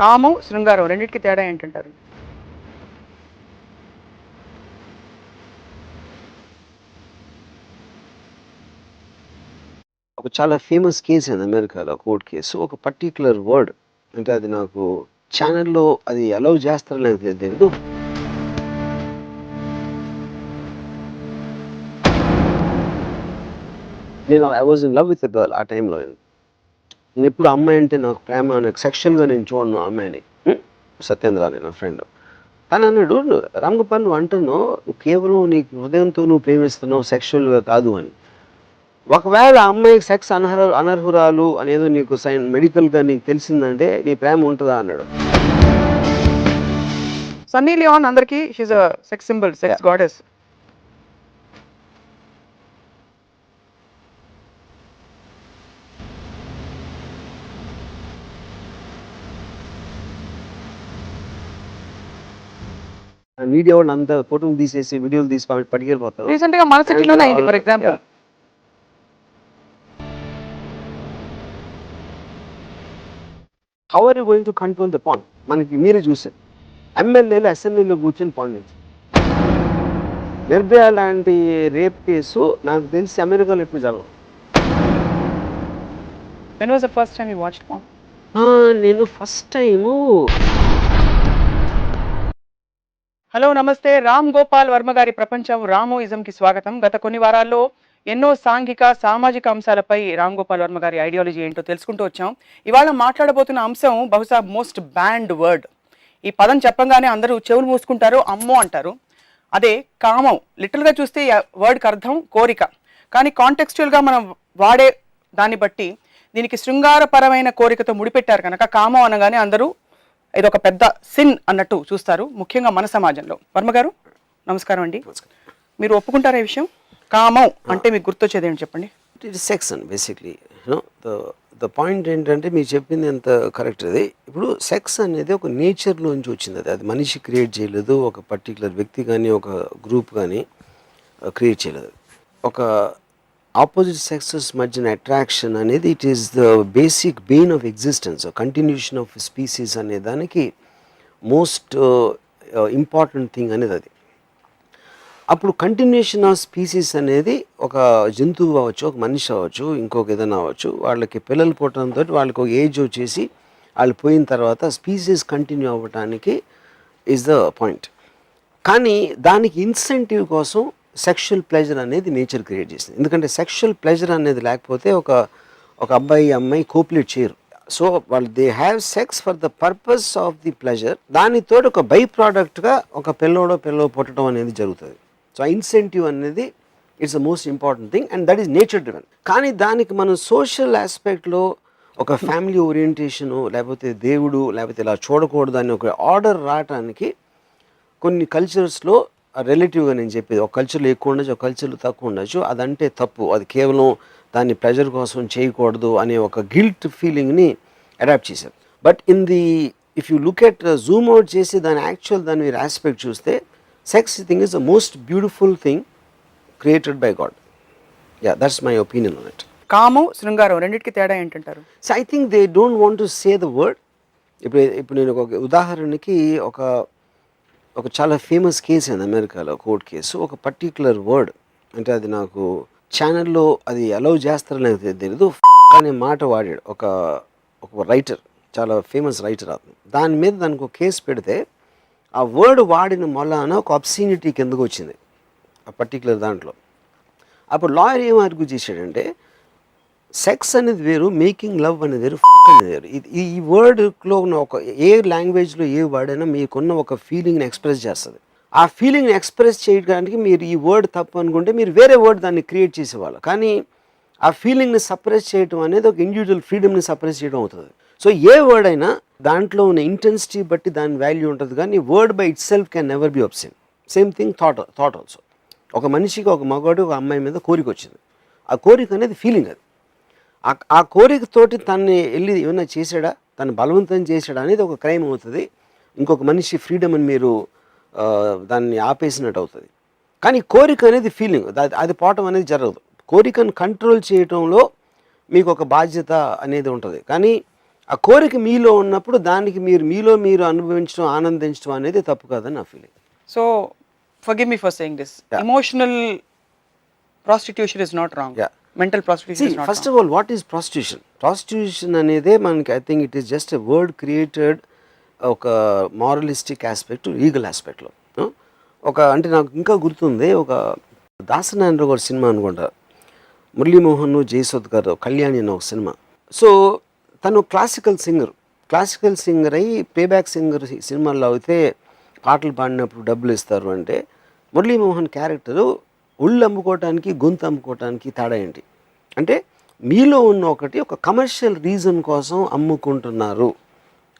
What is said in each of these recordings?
కామం, శృంగారం రెండిటికి తేడా ఏంటంటారు? ఒక చాలా ఫేమస్ కేస్ అయింది అమెరికాలో, కోర్ట్ కేసు. ఒక పర్టిక్యులర్ వర్డ్ అంటే అది నాకు ఛానల్లో అది అలౌ చేస్తారో లేదో తెలియదు. నేను I was in love with a girl ఆ టైంలో. నేను ఎప్పుడు అమ్మాయి అంటే నాకు ప్రేమ అనే సెక్షువల్గా నేను చూడను అమ్మాయిని. సత్యేంద్ర అని నా ఫ్రెండ్ అని అన్నాడు, రామ్ గోపాల్ నువ్వు అంటున్నావు కేవలం నీకు హృదయంతో నువ్వు ప్రేమిస్తున్నావు, సెక్షువల్గా కాదు అని. ఒకవేళ ఆ అమ్మాయికి సెక్స్ అనర్హురాలు అనేదో నీకు మెడికల్గా నీకు తెలిసిందంటే నీ ప్రేమ ఉంటుందా అన్నాడు. సన్నీ లియోన్ అందరికి she's a sex symbol, sex goddess. Video అంతా ఫోటోలు తీసేసి వీడియోలు తీసి పట్టుకెళ్ళిపోతారు. రీసెంట్ గా మన సిటీలోనే అయింది for example. How are you going to control the pan? మనకి మీరే చూసారు ఎమ్మెల్యేలు అసెంబ్లీలో కూర్చొని పాన్ చేసి నిర్భయ లాంటి రేప్ కేసు నాకు తెలిసి అమెరికాలో ఎప్పుడు జరగదు. When was the first time you watched porn? నేను ఫస్ట్ టైము హలో నమస్తే, రామ్ గోపాల్ వర్మ గారి ప్రపంచం రామోయిజం కి స్వాగతం. గత కొన్ని వారాల్లో ఎన్నో సాంఘిక సామాజిక అంశాలపై రామ్ గోపాల్ వర్మ గారి ఐడియాలజీ ఏంటో తెలుసుకుంటూ వచ్చాం. ఇవాళ మాట్లాడబోతున్న అంశం బహుశా మోస్ట్ బ్యాండ్ వర్డ్. ఈ పదం చెప్పంగానే అందరూ చెవులు మూసుకుంటారు, అమ్మో అంటారు. అదే కామం. లిటిల్గా చూస్తే వర్డ్కి అర్థం కోరిక, కానీ కాంటెక్స్చువల్గా మనం వాడే దాన్ని బట్టి దీనికి శృంగారపరమైన కోరికతో ముడిపెట్టారు కనుక కామం అనగానే అందరూ ఇదొక పెద్ద సిన్ అన్నట్టు చూస్తారు, ముఖ్యంగా మన సమాజంలో. వర్మ గారు నమస్కారం అండి. మీరు ఒప్పుకుంటారా ఈ విషయం? కామం అంటే మీకు గుర్తొచ్చేది ఏంటి చెప్పండి. It is sex and basically the point ఏంటంటే మీరు చెప్పింది ఎంత కరెక్ట్. అది ఇప్పుడు సెక్స్ అనేది ఒక నేచర్లోంచి వచ్చింది. అది మనిషి క్రియేట్ చేయలేదు, ఒక పర్టికులర్ వ్యక్తి కానీ ఒక గ్రూప్ కానీ క్రియేట్ చేయలేదు. ఒక ఆపోజిట్ సెక్సెస్ మధ్యన అట్రాక్షన్ అనేది it is the basic Bain of existence, continuation of species అనే దానికి మోస్ట్ ఇంపార్టెంట్ థింగ్ అనేది అది. అప్పుడు కంటిన్యూషన్ ఆఫ్ స్పీసీస్ అనేది ఒక జంతువు అవ్వచ్చు, ఒక మనిషి అవ్వచ్చు, ఇంకొక ఏదైనా అవ్వచ్చు, వాళ్ళకి పిల్లలు పుట్టడంతో వాళ్ళకి ఒక ఏజ్ వచ్చేసి వాళ్ళు పోయిన తర్వాత స్పీసీస్ కంటిన్యూ అవ్వటానికి ఈజ్ ద పాయింట్. కానీ దానికి ఇన్సెంటివ్ కోసం సెక్షువల్ ప్లెజర్ అనేది నేచర్ క్రియేట్ చేసింది. ఎందుకంటే సెక్షువల్ ప్లెజర్ అనేది లేకపోతే ఒక అబ్బాయి అమ్మాయి కోపులేట్ చేయరు. సో వాళ్ళు they have sex for the purpose of the pleasure. దానితో ఒక బై ప్రోడక్ట్గా ఒక పిల్లోడో పుట్టడం అనేది జరుగుతుంది. సో ఆ ఇన్సెంటివ్ అనేది it's the most important thing and that is nature driven. కానీ దానికి మనం సోషల్ ఆస్పెక్ట్లో ఒక ఫ్యామిలీ ఓరియంటేషను, లేకపోతే దేవుడు, లేకపోతే ఇలా చూడకూడదు అని ఒక ఆర్డర్ రావడానికి కొన్ని కల్చర్స్లో రిలేటివ్గా నేను చెప్పేది, ఒక కల్చర్లో ఎక్కువ ఉండొచ్చు, ఒక కల్చర్లో తక్కువ ఉండొచ్చు, అదంటే తప్పు, అది కేవలం దాన్ని ప్లెజర్ కోసం చేయకూడదు అనే ఒక గిల్ట్ ఫీలింగ్ని అడాప్ట్ చేశారు. But if you look at Zoom out చేసి దాని మీరు ఆస్పెక్ట్ చూస్తే sex thing is the most beautiful thing created by God. Yeah, that's my opinion on it. కామం, శృంగారం రెండిటికి తేడా ఏంటంటారు? So I think they don't want to say the word. ఇప్పుడు నేను ఒక ఉదాహరణకి ఒక చాలా ఫేమస్ కేసు అయింది అమెరికాలో, కోర్ట్ కేసు. ఒక పర్టిక్యులర్ వర్డ్ అంటే అది నాకు ఛానల్లో అది అలౌ చేస్తారో లేదో తెలియదు అనే మాట వాడాడు ఒక రైటర్, చాలా ఫేమస్ రైటర్ అతను. దాని మీద దానికి ఒక కేసు పెడితే ఆ వర్డ్ వాడిన మొలాన ఒక అబ్సీనిటీ కిందకు వచ్చింది ఆ పర్టిక్యులర్ దాంట్లో. అప్పుడు లాయర్ ఏం ఆర్గ్యూ చేశాడంటే సెక్స్ అనేది వేరు, మేకింగ్ లవ్ అనేది వేరు, అనేది వేరు. ఈ వర్డ్లో ఉన్న ఒక ఏ లాంగ్వేజ్లో ఏ వర్డ్ అయినా మీకున్న ఒక ఫీలింగ్ని ఎక్స్ప్రెస్ చేస్తుంది. ఆ ఫీలింగ్ని ఎక్స్ప్రెస్ చేయడానికి మీరు ఈ వర్డ్ తప్పు అనుకుంటే మీరు వేరే వర్డ్ దాన్ని క్రియేట్ చేసేవాళ్ళు. కానీ ఆ ఫీలింగ్ని సప్రెస్ చేయడం అనేది ఒక ఇండివిజువల్ ఫ్రీడమ్ని సప్రెస్ చేయడం అవుతుంది. సో ఏ వర్డ్ అయినా దాంట్లో ఉన్న ఇంటెన్సిటీ బట్టి దాని వాల్యూ ఉంటుంది, కానీ word by it self can never be absent. Same thing thought also. ఒక మనిషికి ఒక మగవాడు ఒక అమ్మాయి మీద కోరిక వచ్చింది. ఆ కోరిక అనేది ఫీలింగ్. అది ఆ కోరికతోటి తన్ని వెళ్ళి ఏమైనా చేశాడా, తను బలవంతం చేశాడా అనేది ఒక క్రైమ్ అవుతుంది. ఇంకొక మనిషి ఫ్రీడమ్ అని మీరు దాన్ని ఆపేసినట్టు అవుతుంది. కానీ కోరిక అనేది ఫీలింగ్, అది పోవటం అనేది జరగదు. కోరికను కంట్రోల్ చేయటంలో మీకు ఒక బాధ్యత అనేది ఉంటుంది. కానీ ఆ కోరిక మీలో ఉన్నప్పుడు దానికి మీలో మీరు అనుభవించడం, ఆనందించడం అనేది తప్పు కాదని నా feeling. So forgive me for saying this. Yeah. Emotional prostitution is not wrong. Yeah. Mental prostitution is not first of all what is prostitution? Prostitution అనేదే మనకి I think it is just a word created ఒక మారలిస్టిక్ aspect, legal ఆస్పెక్ట్లో. అంటే నాకు ఇంకా గుర్తుంది, ఒక దాసనారాయణరావు గారి cinema అనుకుంటా, మురళీమోహన్, జయసుధ్ గారు, కళ్యాణి అన్న ఒక సినిమా. సో తను క్లాసికల్ సింగర్ అయ్యి పేబ్యాక్ సింగర్ సినిమాల్లో అయితే పాటలు పాడినప్పుడు డబ్బులు ఇస్తారు అంటే, మురళీమోహన్ క్యారెక్టరు ఒళ్ళు అమ్ముకోవటానికి, గొంతు అమ్ముకోవటానికి తేడా ఏంటి అంటే, మీలో ఉన్న ఒక కమర్షియల్ రీజన్ కోసం అమ్ముకుంటున్నారు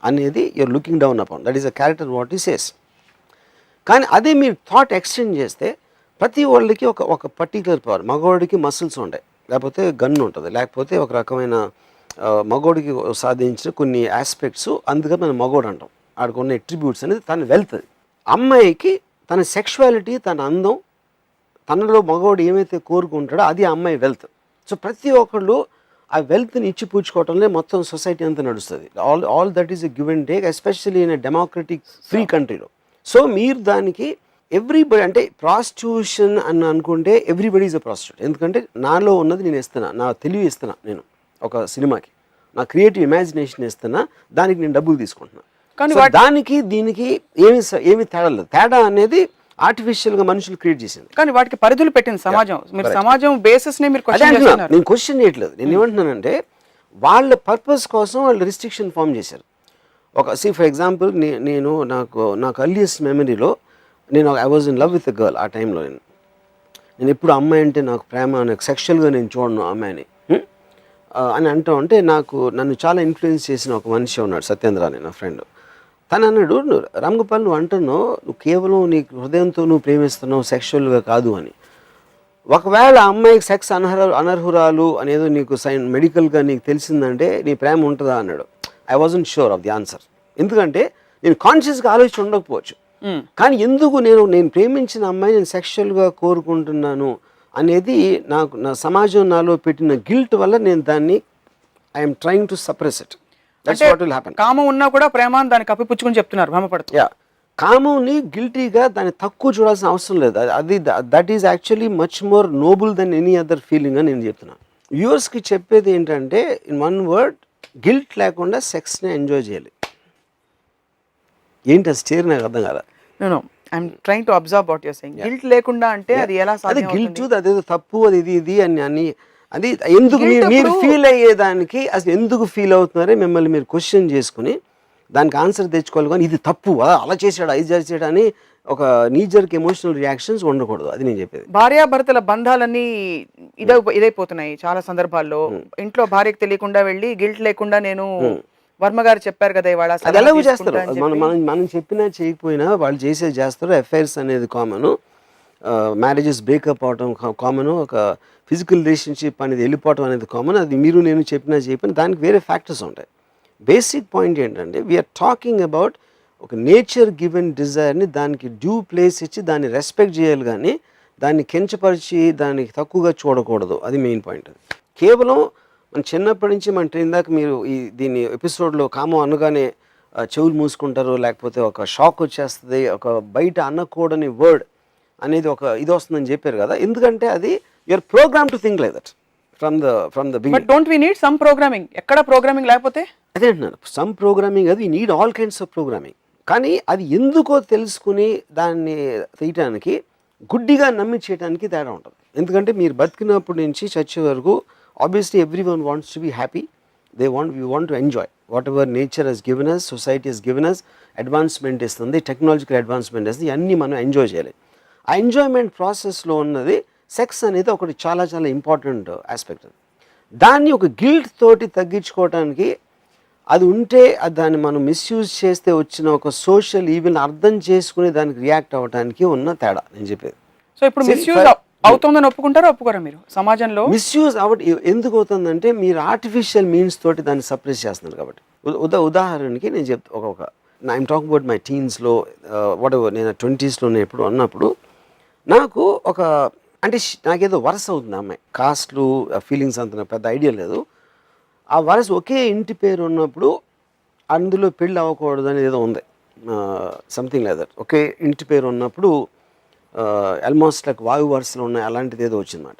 అనేది you're looking down upon. That is a character what he says. కానీ అదే మీరు థాట్ ఎక్స్టెండ్ చేస్తే ప్రతి వాళ్ళకి ఒక పర్టికులర్ పవర్, మగవాడికి మసిల్స్ ఉంటాయి, లేకపోతే గన్ ఉంటుంది, లేకపోతే ఒక రకమైన మగోడికి సాధించిన కొన్ని ఆస్పెక్ట్స్, అందుకని మనం మగోడు అంటాం. ఆడికి ఉన్న ఎట్రిబ్యూట్స్ అనేది తన వెల్త్. అమ్మాయికి తన సెక్షువాలిటీ, తన అందం, తనలో మగవాడు ఏమైతే కోరుకుంటాడో అది ఆ అమ్మాయి వెల్త్. సో ప్రతి ఒక్కళ్ళు ఆ వెల్త్ని ఇచ్చి పూడ్చుకోవటంలో మొత్తం సొసైటీ అంతా నడుస్తుంది. All that is a give and take, especially in a democratic free కంట్రీలో. సో మీరు దానికి ఎవ్రీబడి, అంటే ప్రాస్టిట్యూషన్ అని అనుకుంటే ఎవ్రీబడి ఈజ్ అ ప్రాస్టిట్యూట్. ఎందుకంటే నాలో ఉన్నది నేను ఇస్తున్నా, నా తెలివి ఇస్తున్నా, నేను ఒక సినిమాకి నా క్రియేటివ్ ఇమాజినేషన్ ఇస్తున్నా, దానికి నేను డబ్బులు తీసుకుంటున్నా. కానీ దానికి దీనికి ఏమి తేడా లేదు. తేడా అనేది ఆర్టిఫిషియల్గా మనుషులు క్రియేట్ చేసింది. కానీ వాటికి పరిధులు పెట్టింది సమాజం. మీరు సమాజం బేసిస్ నే మీరు నేను క్వశ్చన్ చేయట్లేదు. నేను ఏమంటున్నానంటే వాళ్ళ పర్పస్ కోసం వాళ్ళు రిస్ట్రిక్షన్ ఫామ్ చేశారు. ఫర్ ఎగ్జాంపుల్ నేను నాకు అర్లియస్ట్ మెమరీలో I was in love with a girl. ఆ టైంలో నేను ఎప్పుడు అమ్మాయి అంటే నాకు ప్రేమ, నాకు సెక్షువల్గా నేను చూడను అమ్మాయిని అని అంటూ ఉంటే, నన్ను చాలా ఇన్ఫ్లుయెన్స్ చేసిన ఒక మనిషి ఉన్నాడు, సత్యేంద్ర అని నా ఫ్రెండ్. తను అన్నాడు, రామ్ గోపాల్ నువ్వు అంటున్నావు, నువ్వు కేవలం నీ హృదయంతో నువ్వు ప్రేమిస్తున్నావు, సెక్షువల్గా కాదు అని. ఒకవేళ అమ్మాయికి సెక్స్ అనర్హురాలు అనేది నీకు మెడికల్గా నీకు తెలిసిందంటే నీ ప్రేమ ఉంటుందా అన్నాడు. I wasn't sure of the answer. ఎందుకంటే నేను కాన్షియస్గా ఆలోచించి ఉండకపోవచ్చు, కానీ ఎందుకు నేను ప్రేమించిన అమ్మాయి నేను సెక్షువల్గా కోరుకుంటున్నాను అనేది నా సమాజం నాలో పెట్టిన గిల్ట్ వల్ల నేను దాన్ని I'm trying to suppress it. That's what will happen. కామం ఉన్నా కూడా ప్రేమ దాన్ని కప్పిపుచ్చుకొని చెప్తున్నారు, భ్రమపడుతూ. కామంని గిల్టీగా దాన్ని తక్కువ చూడాల్సిన అవసరం లేదు. That is actually much more noble than any other feeling అని నేను చెప్తున్నాను. వ్యూవర్స్కి చెప్పేది ఏంటంటే, ఇన్ వన్ వర్డ్, గిల్ట్ లేకుండా సెక్స్ని ఎంజాయ్ చేయాలి. ఏంటి ఆ స్టేర్ నాకు అర్థం కదా. నేను I'm trying to observe what you're saying. Guilt లేకుండా అంటే అది ఎలా సాధ్యం? గిల్ట్ అదేదో తప్పు, అది ఇది అని అది ఎందుకు మీరు ఫీల్ అయ్యేదానికి అసలు ఎందుకు ఫీల్ అవుతున్నారో మిమ్మల్ని మీరు క్వశ్చన్ చేసుకుని దానికి ఆన్సర్ తెచ్చుకోవాలి. కానీ ఇది తప్పు, అలా చేసాడు, ఇది చేసాడు అని ఒక నీజర్కి ఎమోషనల్ రియాక్షన్స్ ఉండకూడదు. అది నేను చెప్పేది. భార్యాభర్తల బంధాలన్నీ ఇదైపోతున్నాయి చాలా సందర్భాల్లో. ఇంట్లో భార్యకు తెలియకుండా వెళ్ళి గిల్ట్ లేకుండా నేను వర్మ గారు చెప్పారు కదా ఇవాళ, అది ఎలాగో చేస్తారు. మనం చెప్పినా చేయకపోయినా వాళ్ళు చేస్తారు. ఎఫ్ఐఆర్స్ అనేది కామన్, మ్యారేజెస్ బ్రేకప్ అవడం కామన్, ఒక ఫిజికల్ రిలేషన్షిప్ అనేది వెళ్ళిపోవడం అనేది కామన్. అది మీరు నేను చెప్పినా దానికి వేరే ఫ్యాక్టర్స్ ఉంటాయి. బేసిక్ పాయింట్ ఏంటంటే, వీఆర్ టాకింగ్ అబౌట్ ఒక నేచర్ గివెన్ డిజైర్ని దానికి డ్యూ ప్లేస్ ఇచ్చి దాన్ని రెస్పెక్ట్ చేయాలి, కానీ దాన్ని కించపరిచి దానికి తక్కువగా చూడకూడదు. అది మెయిన్ పాయింట్. అది కేవలం మన చిన్నప్పటి నుంచి మన ట్రైన్ దాకా మీరు దీన్ని ఎపిసోడ్లో కామం అనగానే చెవులు మూసుకుంటారు, లేకపోతే ఒక షాక్ వచ్చేస్తుంది, ఒక బయట అనకూడని వర్డ్ అనేది ఒక ఇది వస్తుందని చెప్పారు కదా. ఎందుకంటే అది you're program to think like that from the beginning. But don't we need some programming? ఎక్కడ ప్రోగ్రామింగ్ లేకపోతే? అదే అంటున్నాను, సమ్ ప్రోగ్రామింగ్, అది need all kinds of programming. కానీ అది ఎందుకో తెలుసుకుని దాన్ని తీయటానికి, గుడ్డిగా నమ్మి చేయడానికి తేడా ఉంటుంది. ఎందుకంటే మీరు బతికినప్పటి నుంచి చచ్చే వరకు obviously everyone wants to be happy. We want to enjoy whatever nature has given us, society has given us. Advancement ఇస్తుంది, టెక్నాలజికల్ అడ్వాన్స్మెంట్ ఇస్తుంది, అన్నీ మనం ఎంజాయ్ చేయాలి. ఆ ఎంజాయ్మెంట్ ప్రాసెస్లో ఉన్నది సెక్స్ అనేది ఒకటి చాలా చాలా ఇంపార్టెంట్ ఆస్పెక్ట్. దాన్ని ఒక గిల్ట్ తోటి తగ్గించుకోవడానికి, అది ఉంటే దాన్ని మనం మిస్యూజ్ చేస్తే వచ్చిన ఒక సోషల్ ఈవెన్ అర్థం చేసుకుని దానికి రియాక్ట్ అవ్వడానికి ఉన్న తేడా నేను చెప్పేది. సో ఇప్పుడు మిస్యూజ్ అవుతుందని ఒప్పుకుంటారా ఒప్పుకోరా మీరు సమాజంలో? మిస్యూజ్ ఎందుకు అవుతుందంటే, మీరు ఆర్టిఫిషియల్ మీన్స్ తోటి దాన్ని సప్రెస్ చేస్తున్నారు కాబట్టి. ఉదాహరణకి నేను చెప్తా, ఐఎమ్ టాకింగ్ అబౌట్ మై టీన్స్లో, వాట్ ఎవర్, నేను 20sలో ఎప్పుడు అన్నప్పుడు నాకు నాకేదో వరస అవుతుంది అమ్మాయి. కాస్ట్లు ఫీలింగ్స్ అంత పెద్ద ఐడియా లేదు. ఆ వరస ఒకే ఇంటి పేరు ఉన్నప్పుడు అందులో పెళ్ళి అవ్వకూడదు అనేది ఏదో ఉంది, సంథింగ్ లైక్ దట్. ఒకే ఇంటి పేరు ఉన్నప్పుడు ఆల్మోస్ట్ లైక్ వాయు వరుసలు ఉన్నాయి, అలాంటిది ఏదో వచ్చిందన్నమాట.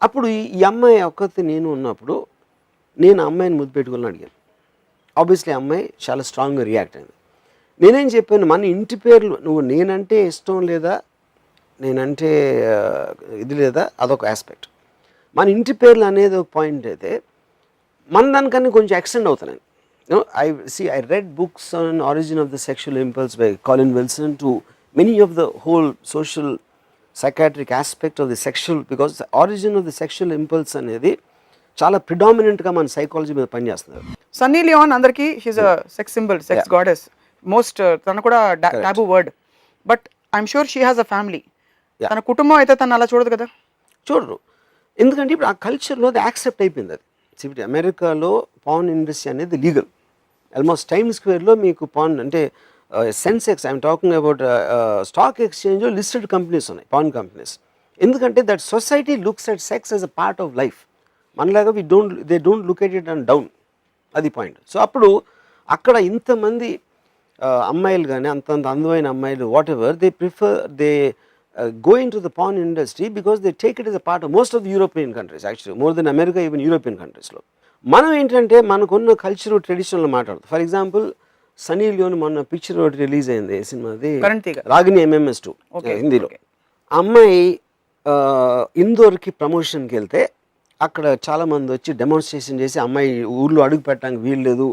అప్పుడు ఈ అమ్మాయి ఒక్కతే నేను ఉన్నప్పుడు నేను అమ్మాయిని ముద్దు పెట్టుకుని అడిగాను. ఆబ్వియస్లీ అమ్మాయి చాలా స్ట్రాంగ్గా రియాక్ట్ అయింది. నేనేం చెప్పాను, మన ఇంటి పేర్లు నువ్వు నేనంటే ఇష్టం లేదా, నేనంటే ఇది లేదా, అదొక ఆస్పెక్ట్. మన ఇంటి పేర్లు అనేది ఒక పాయింట్ అయితే మన దానికన్నా కొంచెం ఎక్స్టెండ్ అవుతున్నాయి. I read books on origin of the sexual impulse by Colin Wilson to many of the whole social psychiatric aspect of the sexual, because the origin of the sexual impulse అనేది చాలా ప్రిడామినెంట్గా మన psychology మీద పనిచేస్తున్నారు. Sunny Leone అందరికి he's a sex symbol, sex goddess most, తను కూడా taboo word. But I'm sure she has a family. తన కుటుంబం అయితే తను అలా చూడదు కదా. చూడరు, ఎందుకంటే ఇప్పుడు ఆ కల్చర్లో అది యాక్సెప్ట్ అయిపోయింది. అది ఇప్పుడు అమెరికాలో పాన్ ఇండస్ట్రీ అనేది లీగల్. ఆల్మోస్ట్ టైమ్ స్క్వేర్లో మీకు పాన్ అంటే Sensex, I'm talking about stock ఎక్స్చేంజ్లో లిస్టెడ్ కంపెనీస్ ఉన్నాయి, పాన్ కంపెనీస్. ఎందుకంటే that society looks at sex as a part of life. మనలాగా they don't look at it and down, అది point. So అప్పుడు అక్కడ ఇంతమంది అమ్మాయిలు కానీ అంత అందమైన అమ్మాయిలు whatever they prefer, they go into the porn industry because they take it as a part of most of the European countries, actually more than America, even European countries లో. మనం ఏంటంటే మనకున్న కల్చర్ ట్రెడిషనల్ మాట్లాడుతాం. For example Sunny Leone మొన్న picture ఒకటి release అయింది సినిమాది, Ragini MMS2 హిందీలో. అమ్మాయి ఇందోర్కి ప్రమోషన్కి వెళ్తే అక్కడ చాలామంది వచ్చి డెమాన్స్ట్రేషన్ చేసి అమ్మాయి ఊళ్ళో అడుగు పెట్టడానికి వీల్లేదు,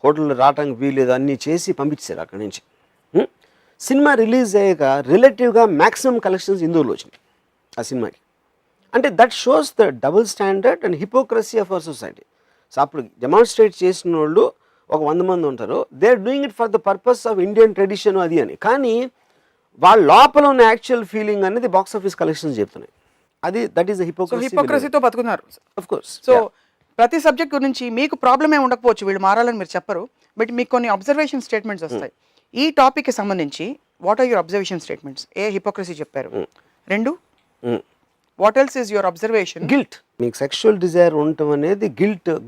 హోటల్లో రావడానికి వీల్లేదు, అన్నీ చేసి పంపించారు అక్కడి నుంచి. సినిమా రిలీజ్ అయ్యాక రిలేటివ్గా మ్యాక్సిమం కలెక్షన్స్ ఇందోర్లో వచ్చినాయి ఆ సినిమాకి. అంటే that shows the double standard and hypocrisy of our society. So అప్పుడు డెమాన్స్ట్రేట్ చేసిన వాళ్ళు ఒక 100 మంది ఉంటారు, they are doing it for the purpose of Indian tradition అది అని. కానీ వాళ్ళ లోపల ఉన్న యాక్చువల్ ఫీలింగ్ అనేది బాక్స్ ఆఫీస్ కలెక్షన్స్ చెప్తున్నాయి. అది దట్ ఈస్ ద హిపోక్రసీతో బతుకున్నారు. Of course. సో ప్రతి సబ్జెక్ట్ గురించి మీకు ప్రాబ్లమ్ ఏ ఉండకపోవచ్చు, వీళ్ళు మారాలని మీరు చెప్పరు, బట్ మీకు కొన్ని అబ్జర్వేషన్ స్టేట్మెంట్స్ వస్తాయి. ఈ టాపిక్కి సంబంధించి what are your observation statements? ఏ హిపోక్రసీ చెప్పారు, 2 what else is your observation? Guilt, మీకు సెక్షువల్ డిజైర్ ఉండటం అనేది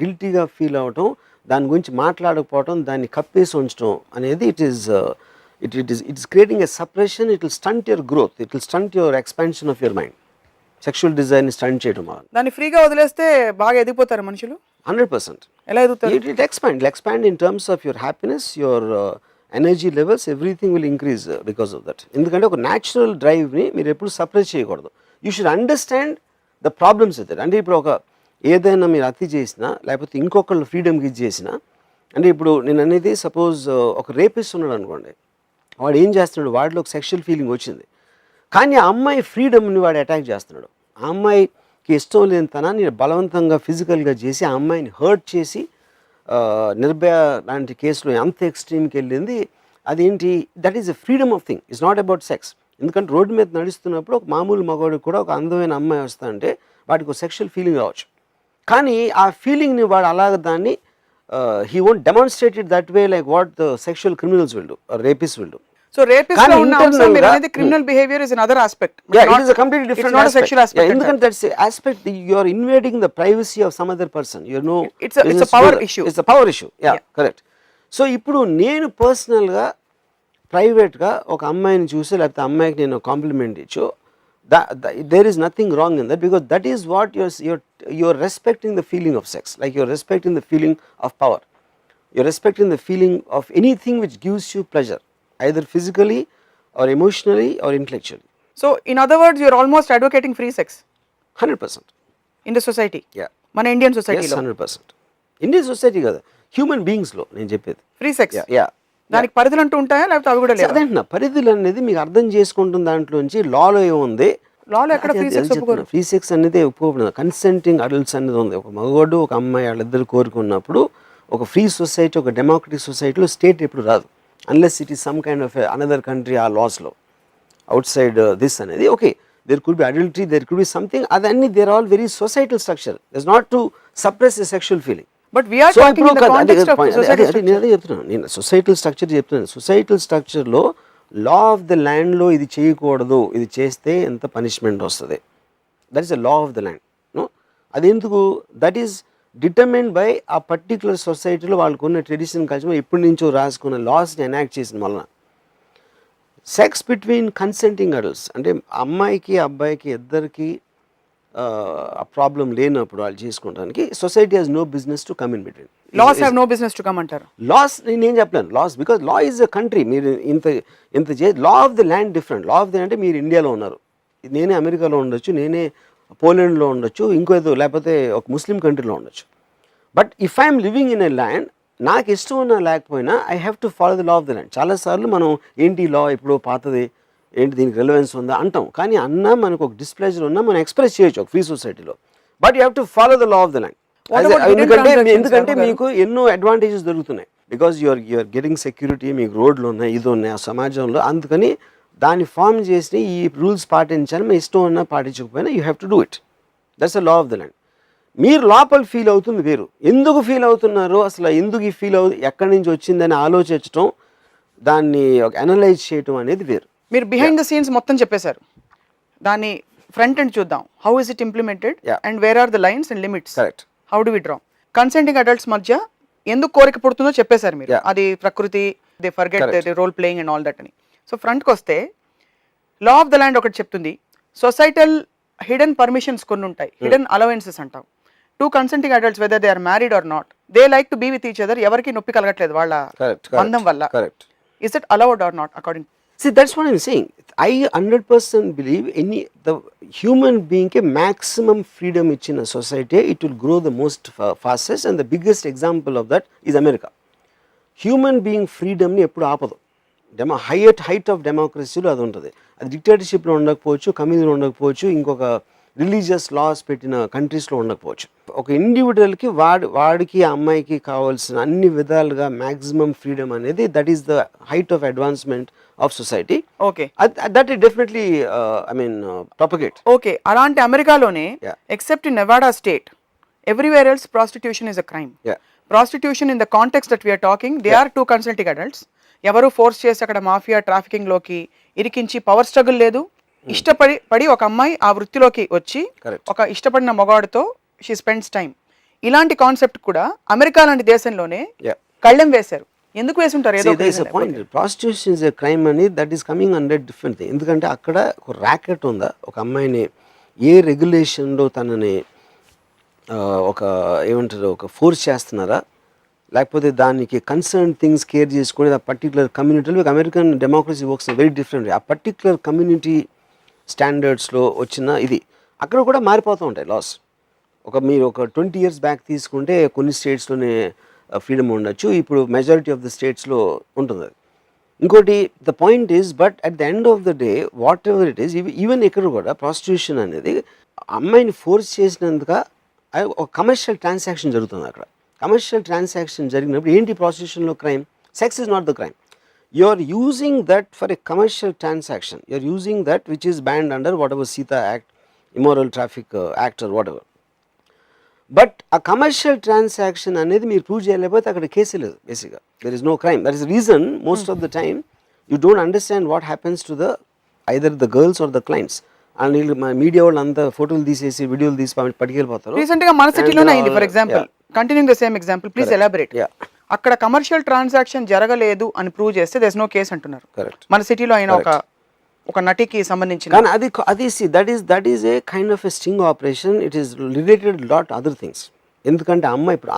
గిల్టీగా ఫీల్ అవ్వటం, దాని గురించి మాట్లాడకపోవటం, దాన్ని కప్పేసి ఉంచడం అనేది it is creating a separation. It will stunt your growth, it will stunt your expansion of your mind. Sexual డిజైర్ని స్టంట్ చేయడం వల్ల దాన్ని ఫ్రీగా వదిలేస్తే బాగా ఎదిగిపోతారు మనుషులు. 100%. ఎలా ఎదుగుతారు? It expand in terms of your happiness, your energy levels, everything will increase because of that. ఎందుకంటే ఒక న్యాచురల్ డ్రైవ్ని మీరు ఎప్పుడు సప్రెస్ చేయకూడదు. You should understand the problems with it. అంటే ఇప్పుడు ఒక ఏదైనా మీరు అతి చేసినా లేకపోతే ఇంకొకళ్ళు ఫ్రీడమ్కి ఇది చేసినా, అంటే ఇప్పుడు నేను అనేది సపోజ్ ఒక రేపిస్ట్ ఉన్నాడు అనుకోండి, వాడు ఏం చేస్తున్నాడు, వాడిలో ఒక సెక్షువల్ ఫీలింగ్ వచ్చింది, కానీ ఆ అమ్మాయి ఫ్రీడమ్ని వాడు అటాక్ చేస్తున్నాడు. ఆ అమ్మాయికి ఇష్టం లేని తనాన్ని బలవంతంగా ఫిజికల్గా చేసి ఆ అమ్మాయిని హర్ట్ చేసి నిర్భయ లాంటి కేసులో ఎంత ఎక్స్ట్రీమ్కి వెళ్ళింది. అదేంటి, that is a freedom of thing, it's not about sex. ఎందుకంటే రోడ్డు మీద నడుస్తున్నప్పుడు ఒక మామూలు మగవాడికి కూడా ఒక అందమైన అమ్మాయి వస్తా అంటే వాడికి ఒక సెక్షువల్ ఫీలింగ్ రావచ్చు, కానీ ఆ ఫీలింగ్ని వాడు అలాగ దాన్ని he won't demonstrate it that way like what the sexual criminals will do or rapist will do. So rapist lo unna amsam meer anedi criminal behavior is another aspect. Yeah, it is a completely different aspect. It's not a sexual aspect. Yeah, ఎందుకంటే that's a aspect you are invading the privacy of some other person. You know, it's a power issue. It's a power issue. Yeah, correct. So ఇప్పుడు నేను పర్సనల్గా ప్రైవేట్గా ఒక అమ్మాయిని చూసి లేకపోతే అమ్మాయికి నేను కాంప్లిమెంట్ ఇచ్చు, there is nothing wrong in that, because that is what you're respecting the feeling of sex, like you're respecting the feeling of power, you're respecting the feeling of anything which gives you pleasure, either physically or emotionally or intellectually. So in other words, you're almost advocating free sex 100% in the society. Yeah, మన Indian society yes, 100%. Indian society కదా, human బీయింగ్స్లో నేను చెప్పేది free sex. Yeah, దానికి పరిధులు అంటూ ఉంటాయా లేకపోతే అవి కూడా లేవా? అదేంటున్నా, పరిధులు అనేది మీకు అర్థం చేసుకుంటున్న దాంట్లోంచి లాలో ఏముంది, లాలో ఎక్కడ ఫ్రీ సెక్స్ ఒప్పుకోరు. ఫ్రీ సెక్స్ అనేది ఒప్పుకోబడింది. కన్సెంటింగ్ అడల్ట్స్ అనేది ఉంది. ఒక మగవాడు ఒక అమ్మాయి వాళ్ళిద్దరు కోరుకున్నప్పుడు ఒక ఫ్రీ సొసైటీ, ఒక డెమోక్రటిక్ సొసైటీలో స్టేట్ ఎప్పుడు రాదు, unless it is some kind of another country or laws law outside this అనేది. Okay, there could be adultery, there could be something, అదన్నీ they are all very societal structure. It's not to suppress a sexual feeling, but we are talking in the context of society structure. నేను అదే చెప్తున్నాను, నేను societal structure చెప్తున్నాను. Societal స్ట్రక్చర్లో law of the ల్యాండ్లో ఇది చేయకూడదు, ఇది చేస్తే ఎంత పనిష్మెంట్ వస్తుంది, that is the law of the land. No, అది ఎందుకు, దట్ ఈస్ డిటర్మైన్డ్ బై ఆ పర్టికులర్ సొసైటీలో వాళ్ళకు ఉన్న ట్రెడిషన్ కల్చర్ ఎప్పటి నుంచో రాసుకున్న లాస్ని ఎనాక్ట్ చేసిన వలన సెక్స్ బిట్వీన్ కన్సెంటింగ్ అడల్ట్స్ అంటే అమ్మాయికి అబ్బాయికి ఇద్దరికి ఆ ప్రాబ్లం లేనప్పుడు వాళ్ళు చేసుకోవడానికి society has no business to come in between. Laws have no business to come అంటారు. లాస్ నేను చెప్పలేను laws because law is a country. మీరు ఇంత law of the land different. Law of the అంటే మీరు ఇండియాలో ఉన్నారు, నేనే అమెరికాలో ఉండొచ్చు, నేనే పోలాండ్లో ఉండొచ్చు, ఇంకో ఏదో లేకపోతే ఒక ముస్లిం కంట్రీలో ఉండొచ్చు. But if I'm living in a land నాకు ఇష్టం ఉన్నా లేకపోయినా I have to follow the law of the land. చాలాసార్లు మనం ఏంటి లా ఎప్పుడో పాతది ఏంటి దీనికి రెలవెన్స్ ఉందా అంటాం, కానీ అన్నా మనకు ఒక డిస్ప్లేజర్ ఉన్నా మనం ఎక్స్ప్రెస్ చేయొచ్చు ఒక ఫ్రీ సొసైటీలో. But you have to follow the law of the land. ఎందుకంటే మీకు ఎన్నో అడ్వాంటేజెస్ దొరుకుతున్నాయి. బికాజ్ యూఆర్ గెటింగ్ సెక్యూరిటీ, మీకు రోడ్లు ఉన్నాయి, ఇది ఉన్నాయి ఆ సమాజంలో. అందుకని దాన్ని ఫామ్ చేసి ఈ రూల్స్ పాటించాలి, మీ ఇష్టం ఉన్నా పాటించకపోయినా you have to do it. That's the law of the land. మీరు లోపల ఫీల్ అవుతుంది వేరు. ఎందుకు ఫీల్ అవుతున్నారో అసలు ఎందుకు ఈ ఫీల్ ఎక్కడి నుంచి వచ్చిందని ఆలోచించడం, దాన్ని అనలైజ్ చేయటం అనేది వేరు. మీరు బిహైండ్ ద సీన్స్ మొత్తం చెప్పేశారు. దాన్ని ఫ్రంట్ ఎండ్ చూద్దాం. How is it implemented and where are the lines and limits, how do we draw. Consenting adults మధ్య ఎందుకు కోరిక పుడుతుందో చెప్పేశారు మీరు. అది ప్రకృతి, they forget the role playing and all that అని. సో ఫ్రంట్కి వస్తే లా ఆఫ్ ద ల్యాండ్ ఒకటి చెప్తుంది, సొసైటల్ హిడెన్ పర్మిషన్స్ కొన్ని ఉంటాయి, హిడెన్ అలవెన్సెస్ అంటాం. Two consenting adults whether they are married or not, they like to be with each other, ఎవరికి నొప్పి కలగట్లేదు వాళ్ళ బంధం వల్ల. Is it allowed or not according? See, that's what I'm saying. I 100% believe the human being ke maximum freedom in a society, it will grow the most fastest, and the biggest example of that is America. Human being freedom ni eppudu aapadu. Height of democracy lo adu untadi. Adi dictatorship lo undakapochu, communism lo undakapochu, inkoka religious laws పెట్టిన కంట్రీస్లో ఉండకపోవచ్చు. ఒక ఇండివిజువల్కి వాడికి అమ్మాయికి కావాల్సిన అన్ని విధాలుగా maximum freedom అనేది that is the height of advancement of society. Okay, that is definitely I mean propagate. Okay, అలాంటి అమెరికాలోనే except in Nevada state everywhere else prostitution is a crime. Prostitution in the context that we are talking, they are two consenting adults. ఎవరు force చేసి అక్కడ mafia trafficking లోకి ఇరికించి power struggle లేదు. ఇష్టపడి ఒక అమ్మాయి ఆ వృత్తిలోకి వచ్చి ఒక ఇష్టపడిన మగవాడితో షీ స్పెండ్స్ టైం. ఇలాంటి కాన్సెప్ట్ కూడా అమెరికా లాంటి దేశంలోనే కళ్ళెం వేశారు. ఎందుకు వేసుంటారు? ప్రాస్టిట్యూషన్ ఇస్ ఎ క్రైమ్ అని that is coming under different thing. ఎందుకంటే అక్కడ ఒక ర్యాకెట్ ఉందా, ఒక అమ్మాయిని ఏ రెగ్యులేషన్లో తనని ఒక ఏమంటారు ఒక ఫోర్స్ చేస్తున్నారా, లేకపోతే దానికి కన్సర్న్ థింగ్స్ కేర్ చేసుకుని ఆ పర్టికులర్ కమ్యూనిటీలో American democracy works very different. ఆ పర్టికులర్ కమ్యూనిటీ స్టాండర్డ్స్లో వచ్చిన ఇది అక్కడ కూడా మారిపోతూ ఉంటాయి లాస్. మీరు ఒక 20 years బ్యాక్ తీసుకుంటే కొన్ని స్టేట్స్లోనే ఫ్రీడమ్ ఉండొచ్చు, ఇప్పుడు మెజారిటీ ఆఫ్ ద స్టేట్స్లో ఉంటుంది. ఇంకోటి the point is but at the end of the day what ever it is, even ఇక్కడ కూడా ప్రాస్టిట్యూషన్ అనేది అమ్మాయిని ఫోర్స్ చేసినందుక ఒక కమర్షియల్ ట్రాన్సాక్షన్ జరుగుతుంది. అక్కడ కమర్షియల్ ట్రాన్సాక్షన్ జరిగినప్పుడు ఏంటి ప్రాస్టిట్యూషన్లో crime? Sex is not the crime. You are using that for a commercial transaction. You are using that which is banned under whatever Sita Act, Immoral Traffic Act or whatever. But a commercial transaction అనేది మీరు prove చేయలేకపోతే అక్కడ case లేదు. బేసిక్గా there is no crime. That is the reason most of the time you don't understand what happens to the either the girls or the clients. And వీళ్ళు media వాళ్ళు అంతా ఫోటోలు తీసేసి వీడియోలు తీసి పట్టుకెళ్ళిపోతారు. రీసెంట్గా మన సిటీలోనే అయింది. For example, continuing the same example, please elaborate. అక్కడ కమర్షియల్ ట్రాన్సాక్షన్ జరగలేదు అని ప్రూవ్ చేస్తే దేర్ ఇస్ నో కేస్ అంటున్నారు. మన సిటీలో అయిన ఒక నటికి సంబంధించిన, కానీ అది that is a kind of a sting operation. It is related lot other things. ఎందుకంటే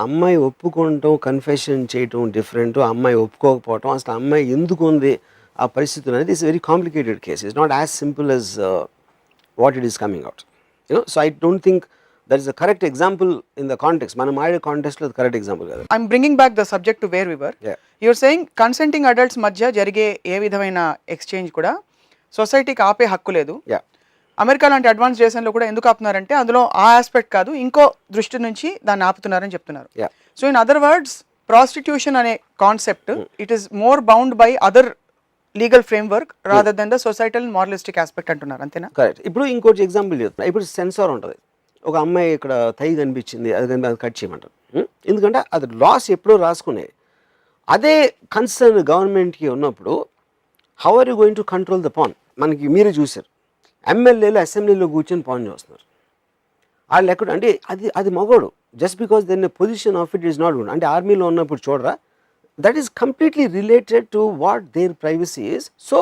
అమ్మాయి ఒప్పుకోవటం, కన్ఫెషన్ చేయటం డిఫరెంట్, అమ్మాయి ఒప్పుకోకపోవటం, అసలు అమ్మాయి ఎందుకు ఉంది ఆ పరిస్థితులు అనేది is very complicated case. It's not as simple as what it is coming out. So I don't think that is a correct example in the context. మనం ఆడే కాంటెక్స్ట్ లో correct example కాదు. I'm bringing back the subject to where we were. You're saying consenting adults మధ్య జరిగే ఏ విధమైన exchange కూడా సొసైటీకి ఆపే హక్కు లేదు. అమెరికా లాంటి అడ్వాన్స్ దేశంలో కూడా ఎందుకు ఆపుతున్నారంటే అందులో ఆ ఆస్పెక్ట్ కాదు, ఇంకో దృష్టి నుంచి దాన్ని ఆపుతున్నారని చెప్తున్నారు. So in other words, prostitution అనే concept it is more bound by other legal framework rather than the societal moralistic aspect అంటున్నారు. అంతేనా? కరెక్ట్. ఇప్పుడు ఇంకోటి ఎగ్జాంపుల్ చెప్తున్నా. ఇప్పుడు సెన్సార్ ఉంటుంది. ఒక అమ్మాయి ఇక్కడ తై కనిపించింది, అది కట్ చేయమంటారు. ఎందుకంటే అది లాస్ ఎప్పుడో రాసుకునే. అదే కన్సర్న్ గవర్నమెంట్కి ఉన్నప్పుడు how are you going to control the pan? మనకి మీరే చూశారు, ఎమ్మెల్యేలు అసెంబ్లీలో కూర్చొని పాన్ చేస్తున్నారు. వాళ్ళు ఎక్కడ అంటే అది మగోడు, just because then position of it is not good. అంటే ఆర్మీలో ఉన్నప్పుడు చూడరా, that is completely related to what their privacy is. So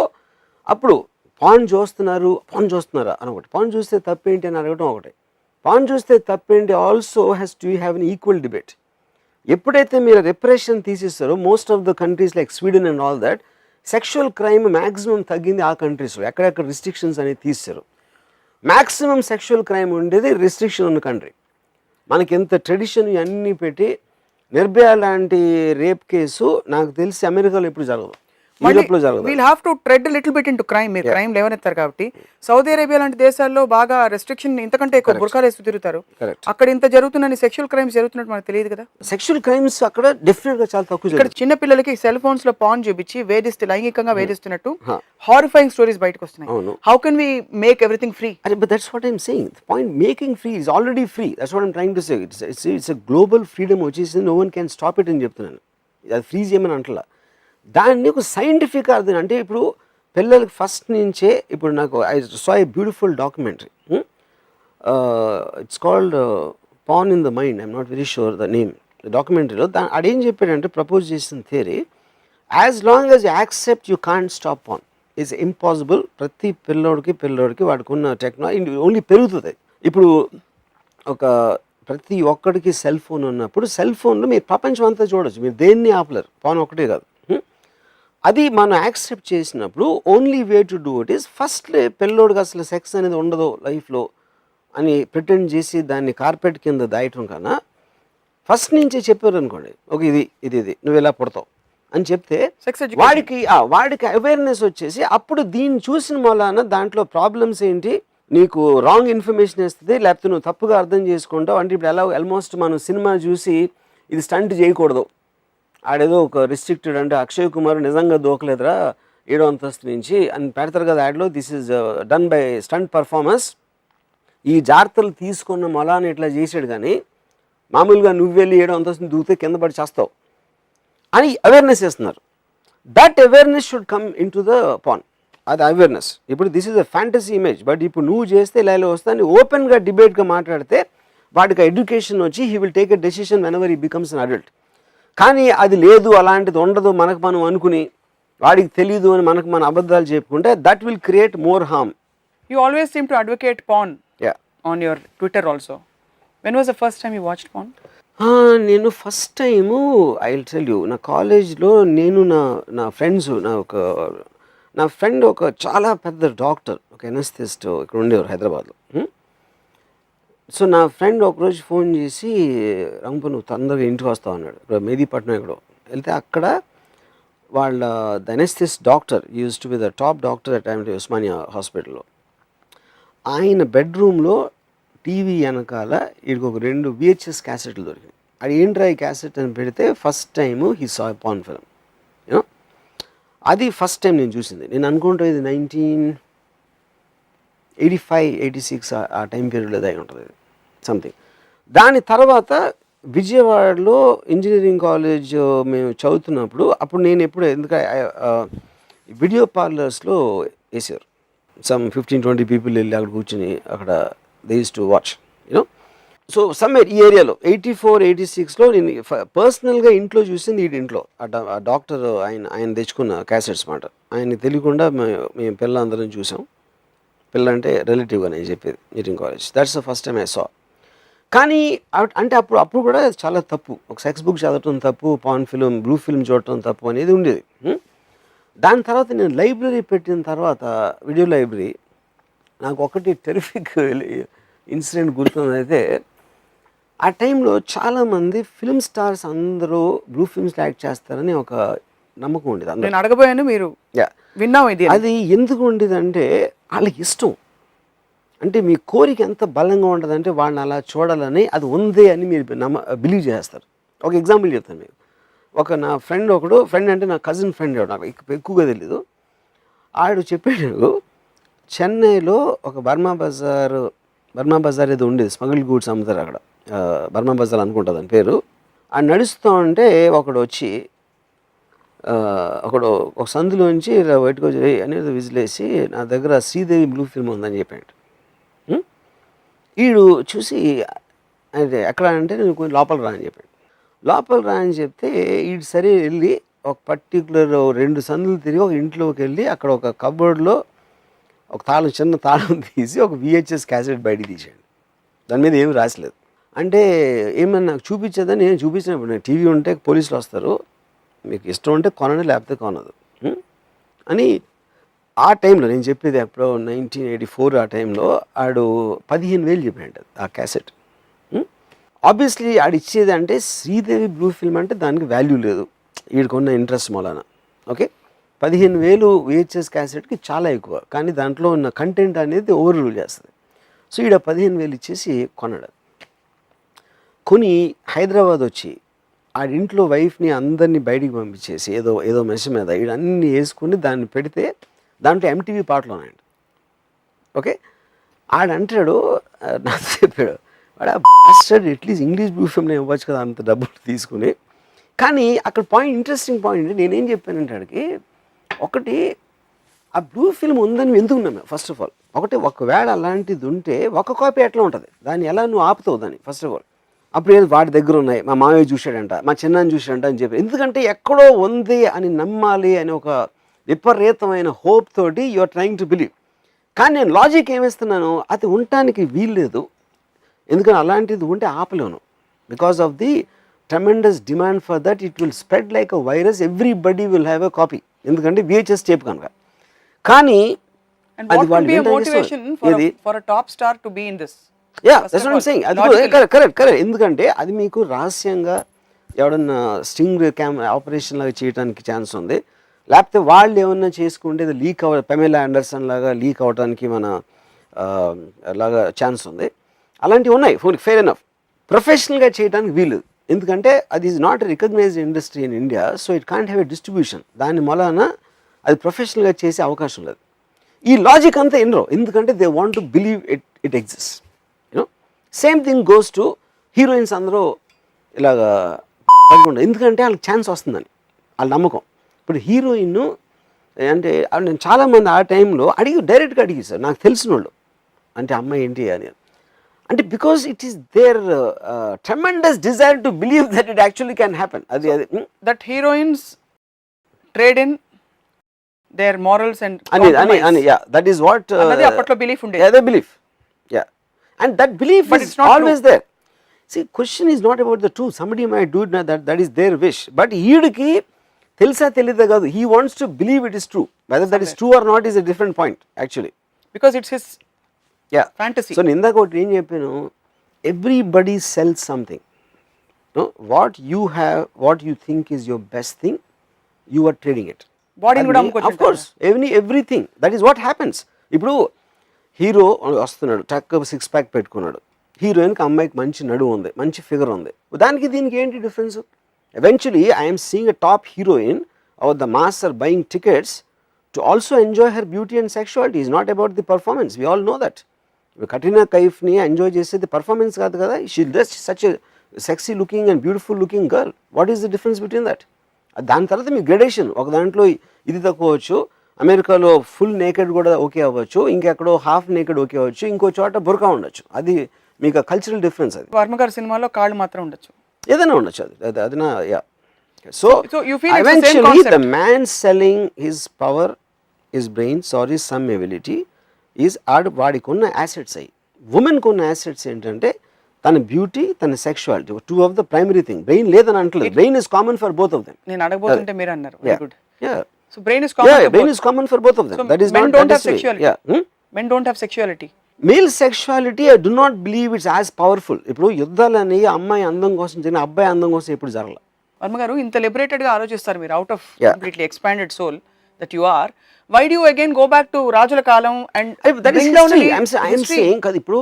అప్పుడు పాన్ చూస్తున్నారా అని ఒకటి, పాన్ చూస్తే తప్పేంటి అని అడగటం ఒకటి, పాన్ చూస్తే తప్పేంటి also has to have an equal debate. ఎప్పుడైతే మీరు రిప్రెషన్ తీసేస్తారో most of the countries like Sweden and all that, sexual crime maximum తగ్గింది ఆ కంట్రీస్లో. ఎక్కడెక్కడ రిస్ట్రిక్షన్స్ అనేది తీస్తారు. మ్యాక్సిమం సెక్షువల్ క్రైమ్ ఉండేది రిస్ట్రిక్షన్ ఉన్న కంట్రీ. మనకి ఎంత ట్రెడిషన్ అన్నీ పెట్టి నిర్భయ లాంటి రేప్ కేసు నాకు తెలిసి అమెరికాలో ఎప్పుడు జరగదు, యూరోప్లో జరగదు. We'll have to thread little bit into crime. మీరు క్రైమ్ లేవనెత్తారు కాబట్టి సౌదీ అరేబియా లాంటి దేశాల్లో బాగా రెస్ట్రిక్షన్ ఇంతకంటే ఎక్కువ బుర్ఖాలు వేస్తూ తిరుగుతారు. అక్కడ ఇంత జరుగుతుందని సెక్షువల్ క్రైమ్స్ జరుగుతున్నట్టు మనకు తెలియదు కదా. సెక్షువల్ క్రైమ్స్ అక్కడ డెఫినెట్ గా చాలా తక్కువ. ఇక్కడ చిన్న పిల్లలకి సెల్ ఫోన్స్ లో పాన్ చూపించి లైంగికంగా వేధిస్తున్నట్టు హారిఫైయింగ్ స్టోరీస్ బయటకు వస్తున్నాయి. How can we make everything free? But that's what I'm saying. The point, making free is already free. That's what I'm trying to say. It's a global freedom వచ్చేసి no one can stop it అని చెప్తున్నాను. అది free చేయమని అంటలా. దాన్ని ఒక scientific అర్థం అంటే ఇప్పుడు పిల్లలకి ఫస్ట్ నుంచే ఇప్పుడు నాకు I saw a beautiful documentary. It's called porn in the mind. I'm not very sure the name. డాక్యుమెంటరీలో అదేం చెప్పాడంటే ప్రపోజ్ చేసిన theory, as long as you accept you can't stop porn is impossible. ప్రతి పిల్లోడికి వాడికి ఉన్న టెక్నాలజీ ఓన్లీ పెరుగుతుంది. ఇప్పుడు ఒక ప్రతి ఒక్కడికి సెల్ ఫోన్ ఉన్నప్పుడు సెల్ ఫోన్లో మీరు ప్రపంచం అంతా చూడొచ్చు, మీరు దేన్ని ఆపలేరు, పాన్ ఒకటే కాదు. అది మనం యాక్సెప్ట్ చేసినప్పుడు only way to do it is first పిల్లోడికి అసలు సెక్స్ అనేది ఉండదు లైఫ్లో అని ప్రిటెండ్ చేసి దాన్ని కార్పెట్ కింద దాయటం కన్నా ఫస్ట్ నుంచే చెప్పారు అనుకోండి, ఓకే ఇది నువ్వు ఇలా పుడతావు అని చెప్తే వాడికి అవేర్నెస్ వచ్చేసి అప్పుడు దీన్ని చూసిన మూలాన దాంట్లో ప్రాబ్లమ్స్ ఏంటి, నీకు రాంగ్ ఇన్ఫర్మేషన్ ఇస్తుంది, లేకపోతే నువ్వు తప్పుగా అర్థం చేసుకుంటావు. అంటే ఇప్పుడు ఎలా ఆల్మోస్ట్ మనం సినిమా చూసి ఇది స్టంట్ చేయకూడదు, ఆడేదో ఒక రిస్ట్రిక్టెడ్, అంటే అక్షయ్ కుమార్ నిజంగా దూకలేదురా 7వ అంతస్తు నుంచి అని పెడతారు కదా యాడ్లో, this is done by stunt performance, ఈ జాగ్రత్తలు తీసుకున్న మొలాన్ని ఇట్లా చేసాడు కానీ మామూలుగా నువ్వు వెళ్ళి 7వ అంతస్తుని దూకితే కింద పడి చేస్తావు అని అవేర్నెస్ ఇస్తున్నారు. That awareness should come in to the pan. అది అవేర్నెస్. ఇప్పుడు this is a fantasy image, but ఇప్పుడు నువ్వు చేస్తే ఇలా వస్తాను ఓపెన్గా డిబేట్గా మాట్లాడితే వాడికి ఎడ్యుకేషన్ వచ్చి he will take a decision when ever he becomes an adult. కానీ అది లేదు, అలాంటిది ఉండదు మనకు మనం అనుకుని వాడికి తెలియదు అని మనకు మన అబద్ధాలు చెప్పుకుంటే that will create more harm. You always seem to advocate porn on your Twitter also. When was the first time you watched porn? నేను first time I will tell you, నా కాలేజ్లో నేను నా ఫ్రెండ్స్, నా ఫ్రెండ్ ఒక చాలా పెద్ద doctor, ఒక ఎనస్థిస్ట్ ఇక్కడ ఉండేవారు హైదరాబాద్లో. సో నా ఫ్రెండ్ ఒకరోజు ఫోన్ చేసి, రంపు నువ్వు తొందరగా ఇంటికి వస్తావు అన్నాడు. ఇక్కడ మెహదీపట్నం ఎక్కడో వెళ్తే అక్కడ వాళ్ళ the anaesthetist doctor use to be the top doctor at time Osmania హాస్పిటల్లో. ఆయన బెడ్రూమ్లో టీవీ వెనకాల వీడికి ఒక 2 VHS క్యాసెట్లు దొరికినాయి. అది ఏంట్రా ఈ క్యాసెట్ అని పెడితే first time he saw pan film. You know అది ఫస్ట్ టైం నేను చూసింది. నేను అనుకుంటా ఇది 1985-86 ఆ టైం పీరియడ్లో అయి ఉంటుంది సంథింగ్. దాని తర్వాత విజయవాడలో ఇంజనీరింగ్ కాలేజ్ మేము చదువుతున్నప్పుడు అప్పుడు నేను ఎందుకంటే వీడియో పార్లర్స్లో వేసారు. సమ్ 15-20 పీపుల్ వెళ్ళి అక్కడ కూర్చుని అక్కడ they use to watch you know. So somewhere ఈ ఏరియాలో 84-86లో నేను పర్సనల్గా ఇంట్లో చూసింది. ఈ ఇంట్లో ఆ డాక్టర్ ఆయన తెచ్చుకున్న క్యాసెట్స్ మాట, ఆయన తెలియకుండా మేము పిల్లలందరం చూసాం. పిల్ల అంటే రిలేటివ్గా నేను చెప్పేది, engineering college. That's the first time I saw. కానీ అంటే అప్పుడు కూడా చాలా తప్పు, ఒక సెక్స్ బుక్ చదవటం తప్పు, పాన్ ఫిల్మ్, బ్లూ ఫిల్మ్ చూడటం తప్పు అనేది ఉండేది. దాని తర్వాత నేను లైబ్రరీ పెట్టిన తర్వాత, వీడియో లైబ్రరీ, నాకు ఒకటి టెరిఫిక్ ఇన్సిడెంట్ గుర్తుంది. అయితే ఆ టైంలో చాలామంది ఫిల్మ్ స్టార్స్ అందరూ బ్లూ ఫిల్మ్స్లో యాక్ట్ చేస్తారని ఒక నమ్మకం ఉండేది. నేను అడగబోయాను, మీరు విన్నాం ఇది. అది ఎందుకు ఉండేదంటే వాళ్ళకి ఇష్టం, అంటే మీ కోరిక ఎంత బలంగా ఉంటుందంటే వాళ్ళని అలా చూడాలని, అది ఉంది అని మీరు బిలీవ్ చేస్తారు. ఒక ఎగ్జాంపుల్ చెప్తాను మీకు. నా ఫ్రెండ్ అంటే నా కజిన్ ఫ్రెండ్, నాకు ఎక్కువగా తెలీదు. ఆడు చెప్పాడు, చెన్నైలో ఒక బర్మా బజార్ ఏదో ఉండేది, స్మగుల్ గూడ్స్ అమ్ముతారు అక్కడ, బర్మా బజార్ అనుకుంటుంది అని పేరు. ఆ నడుస్తూ ఉంటే ఒకడు వచ్చి ఒక సందులోంచి బయటకు వచ్చి అనేది విజిలేసి నా దగ్గర శ్రీదేవి బ్లూ ఫిల్మ్ ఉందని చెప్పాడు. వీడు చూసి అంటే ఎక్కడ అంటే నేను కొంచెం లోపల రా అని చెప్పాడు. లోపల రా అని చెప్తే ఈడు సరే వెళ్ళి ఒక పర్టికులర్ 2 సందులు తిరిగి ఒక ఇంట్లోకి వెళ్ళి అక్కడ ఒక కబోర్డ్లో ఒక తాళం, చిన్న తాళం తీసి ఒక VHS క్యాసెట్ బయటికి తీసాడు. దాని మీద ఏమి రాసలేదు. అంటే ఏమన్నా నాకు చూపించేదని నేను చూపించినప్పుడు, నేను టీవీ ఉంటే పోలీసులు వస్తారు, మీకు ఇష్టం ఉంటే కొనండి లేకపోతే కొనదు అని. ఆ టైంలో నేను చెప్పేది ఎప్పుడో 1984 ఆ టైంలో ఆడు 15,000 చెప్పాడు ఆ క్యాసెట్. ఆబ్వియస్లీ ఆడు ఇచ్చేది అంటే శ్రీదేవి బ్లూ ఫిల్మ్ అంటే దానికి వాల్యూ లేదు, వీడికున్న ఇంట్రెస్ట్ మూలాన. ఓకే, 15,000 VHS క్యాసెట్కి చాలా ఎక్కువ, కానీ దాంట్లో ఉన్న కంటెంట్ అనేది ఓవర్ రూల్ చేస్తుంది. సో ఈడ 15,000 ఇచ్చేసి కొన్నాడు. కొని హైదరాబాద్ వచ్చి ఆడింట్లో వైఫ్ని అందరినీ బయటికి పంపించేసి ఏదో మెష మీద వీడన్నీ వేసుకుని దాన్ని పెడితే దాంట్లో MTV పాటలు ఉన్నాయండి. ఓకే, ఆడంటాడు నాకు చెప్పాడు, వాడు బాస్టర్డ్ అట్లీస్ట్ ఇంగ్లీష్ బ్లూ ఫిల్మ్లో ఇవ్వచ్చు కదా అంత డబ్బులు తీసుకుని. కానీ అక్కడ పాయింట్, ఇంట్రెస్టింగ్ పాయింట్ నేనేం చెప్పానంటే ఆడికి, ఒకటి ఆ బ్లూ ఫిల్మ్ ఉందని ఎందుకు ఉన్నాము ఫస్ట్ ఆఫ్ ఆల్. ఒకవేళ అలాంటిది ఉంటే ఒక కాపీ ఎట్లా ఉంటుంది, దాన్ని ఎలా నువ్వు ఆపుతావు దాన్ని ఫస్ట్ ఆఫ్ ఆల్. అప్పుడు ఏదో వాడి దగ్గర ఉన్నాయి, మా మామయ్య చూశాడంట, మా చిన్నాన్ని చూశాడంట అని చెప్పి, ఎందుకంటే ఎక్కడో ఉంది అని నమ్మాలి అని ఒక విపరీతమైన హోప్ తోటి you are trying to believe. కానీ నేను లాజిక్ ఏమిస్తున్నాను, అది ఉండటానికి వీల్లేదు, ఎందుకంటే అలాంటిది ఉంటే ఆపలేను. Because of the tremendous demand for that, it will spread like a virus, everybody will have a copy, ఎందుకంటే VHS టేప్ కనుక. కానీ అది వాళ్ళు కరెక్ట్, ఎందుకంటే అది మీకు రహస్యంగా ఎవడన్నా స్టింగ్ ఆపరేషన్ లాగా చేయడానికి ఛాన్స్ ఉంది, లేకపోతే వాళ్ళు ఏమన్నా చేసుకుంటే అది లీక్ పెమెలా ఆండర్సన్ లాగా లీక్ అవడానికి మన లాగా ఛాన్స్ ఉంది. అలాంటివి ఉన్నాయి, ఫెయిర్ ఎనఫ్. ప్రొఫెషనల్గా చేయడానికి వీలు, ఎందుకంటే అది is not recognised industry in India, so it can't have a distribution. దాని మూలాన అది ప్రొఫెషనల్గా చేసే అవకాశం లేదు. ఈ లాజిక్ అంతా ఎన్నో, ఎందుకంటే they want to believe it exist. You know, same thing goes to heroines. అందరూ ఇలాగా ఎందుకంటే వాళ్ళకి ఛాన్స్ వస్తుందని వాళ్ళ నమ్మకం. ఇప్పుడు హీరోయిన్ అంటే నేను చాలామంది ఆ టైంలో డైరెక్ట్గా అడిగి సార్, నాకు తెలిసిన వాళ్ళు అంటే అమ్మాయి ఏంటి అని, అంటే because it is there tremendous desire to believe that it actually can happen. అది that heroines trade in their morals and that is what అప్పట్లో బిలీఫ్ ఉండేది. Yeah, they believe. Yeah, and that belief is always there. See, question is not about the truth. Somebody might do it, that is their wish, but ఈడికి తెలుసా తెలీదా కాదు, he wants to believe it is true. Whether that is true or not is a different point actually, because it's his fantasy. So ఇందాక ఒకటి ఏం చెప్పాను, everybody sells something. No, what you have, what you think is your best thing, you are trading it. బాడీని కూడా అమ్ముకోవచ్చు. Of course, everything, that is what happens. ఇప్పుడు hero వస్తున్నాడు, టక్ 6 ప్యాక్ పెట్టుకున్నాడు, హీరోయిన్కి అమ్మాయికి మంచి నడువు ఉంది, మంచి ఫిగర్ ఉంది, దానికి దీనికి ఏంటి difference? Eventually I'm seeing a top heroine or the mass are buying tickets to also enjoy her beauty and sexuality. Is not about the performance, we all know that. Katrina కైఫ్ని ఎంజాయ్ చేసేది performance కాదు కదా, she just such a sexy looking and beautiful looking girl. What is the difference between that? దాని తర్వాత మీ gradation, ఒక దాంట్లో ఇది తక్కువ అవ్వచ్చు, అమెరికాలో ఫుల్ నేకెడ్ కూడా ఓకే అవ్వచ్చు, ఇంకెక్కడో హాఫ్ నేకెడ్ ఓకే అవ్వచ్చు, ఇంకో చోట బురకా ఉండొచ్చు. అది మీకు కల్చరల్ డిఫరెన్స్. అది వర్మ గారి సినిమాలో కాళ్ళు మాత్రం ఉండొచ్చు, ఏదైనా ఉండొచ్చు. అది నా yeah. So eventually the man selling his power, his brains or his some ability is వాడికి ఉన్న assets. అయ్యి ఉమెన్కి ఉన్న assets ఏంటంటే తన బ్యూటీ, తన sexuality, 2 of the primary thing. Brain లేదని అంటలేదు, brain is common for both of them. నేను అడగబోతుంటే మీరు అన్నారు. Good. Yeah, so brain is common. Brain is common for both of them. That is not don't have sexuality. men don't have sexuality. Male sexuality, I do not believe it's as powerful. ఇప్పుడు యుద్ధాలని అమ్మాయి అందం కోసం జరిగిన, అబ్బాయి అందం కోసం ఎప్పుడు జరగల. వర్మ గారు ఇంత లిబరేటెడ్ గా ఆలోచిస్తారు మీరు, out of completely expanded soul that you are. Why do you again go back to రాజుల కాలం and that is history. I'm saying కదా, ఇప్పుడు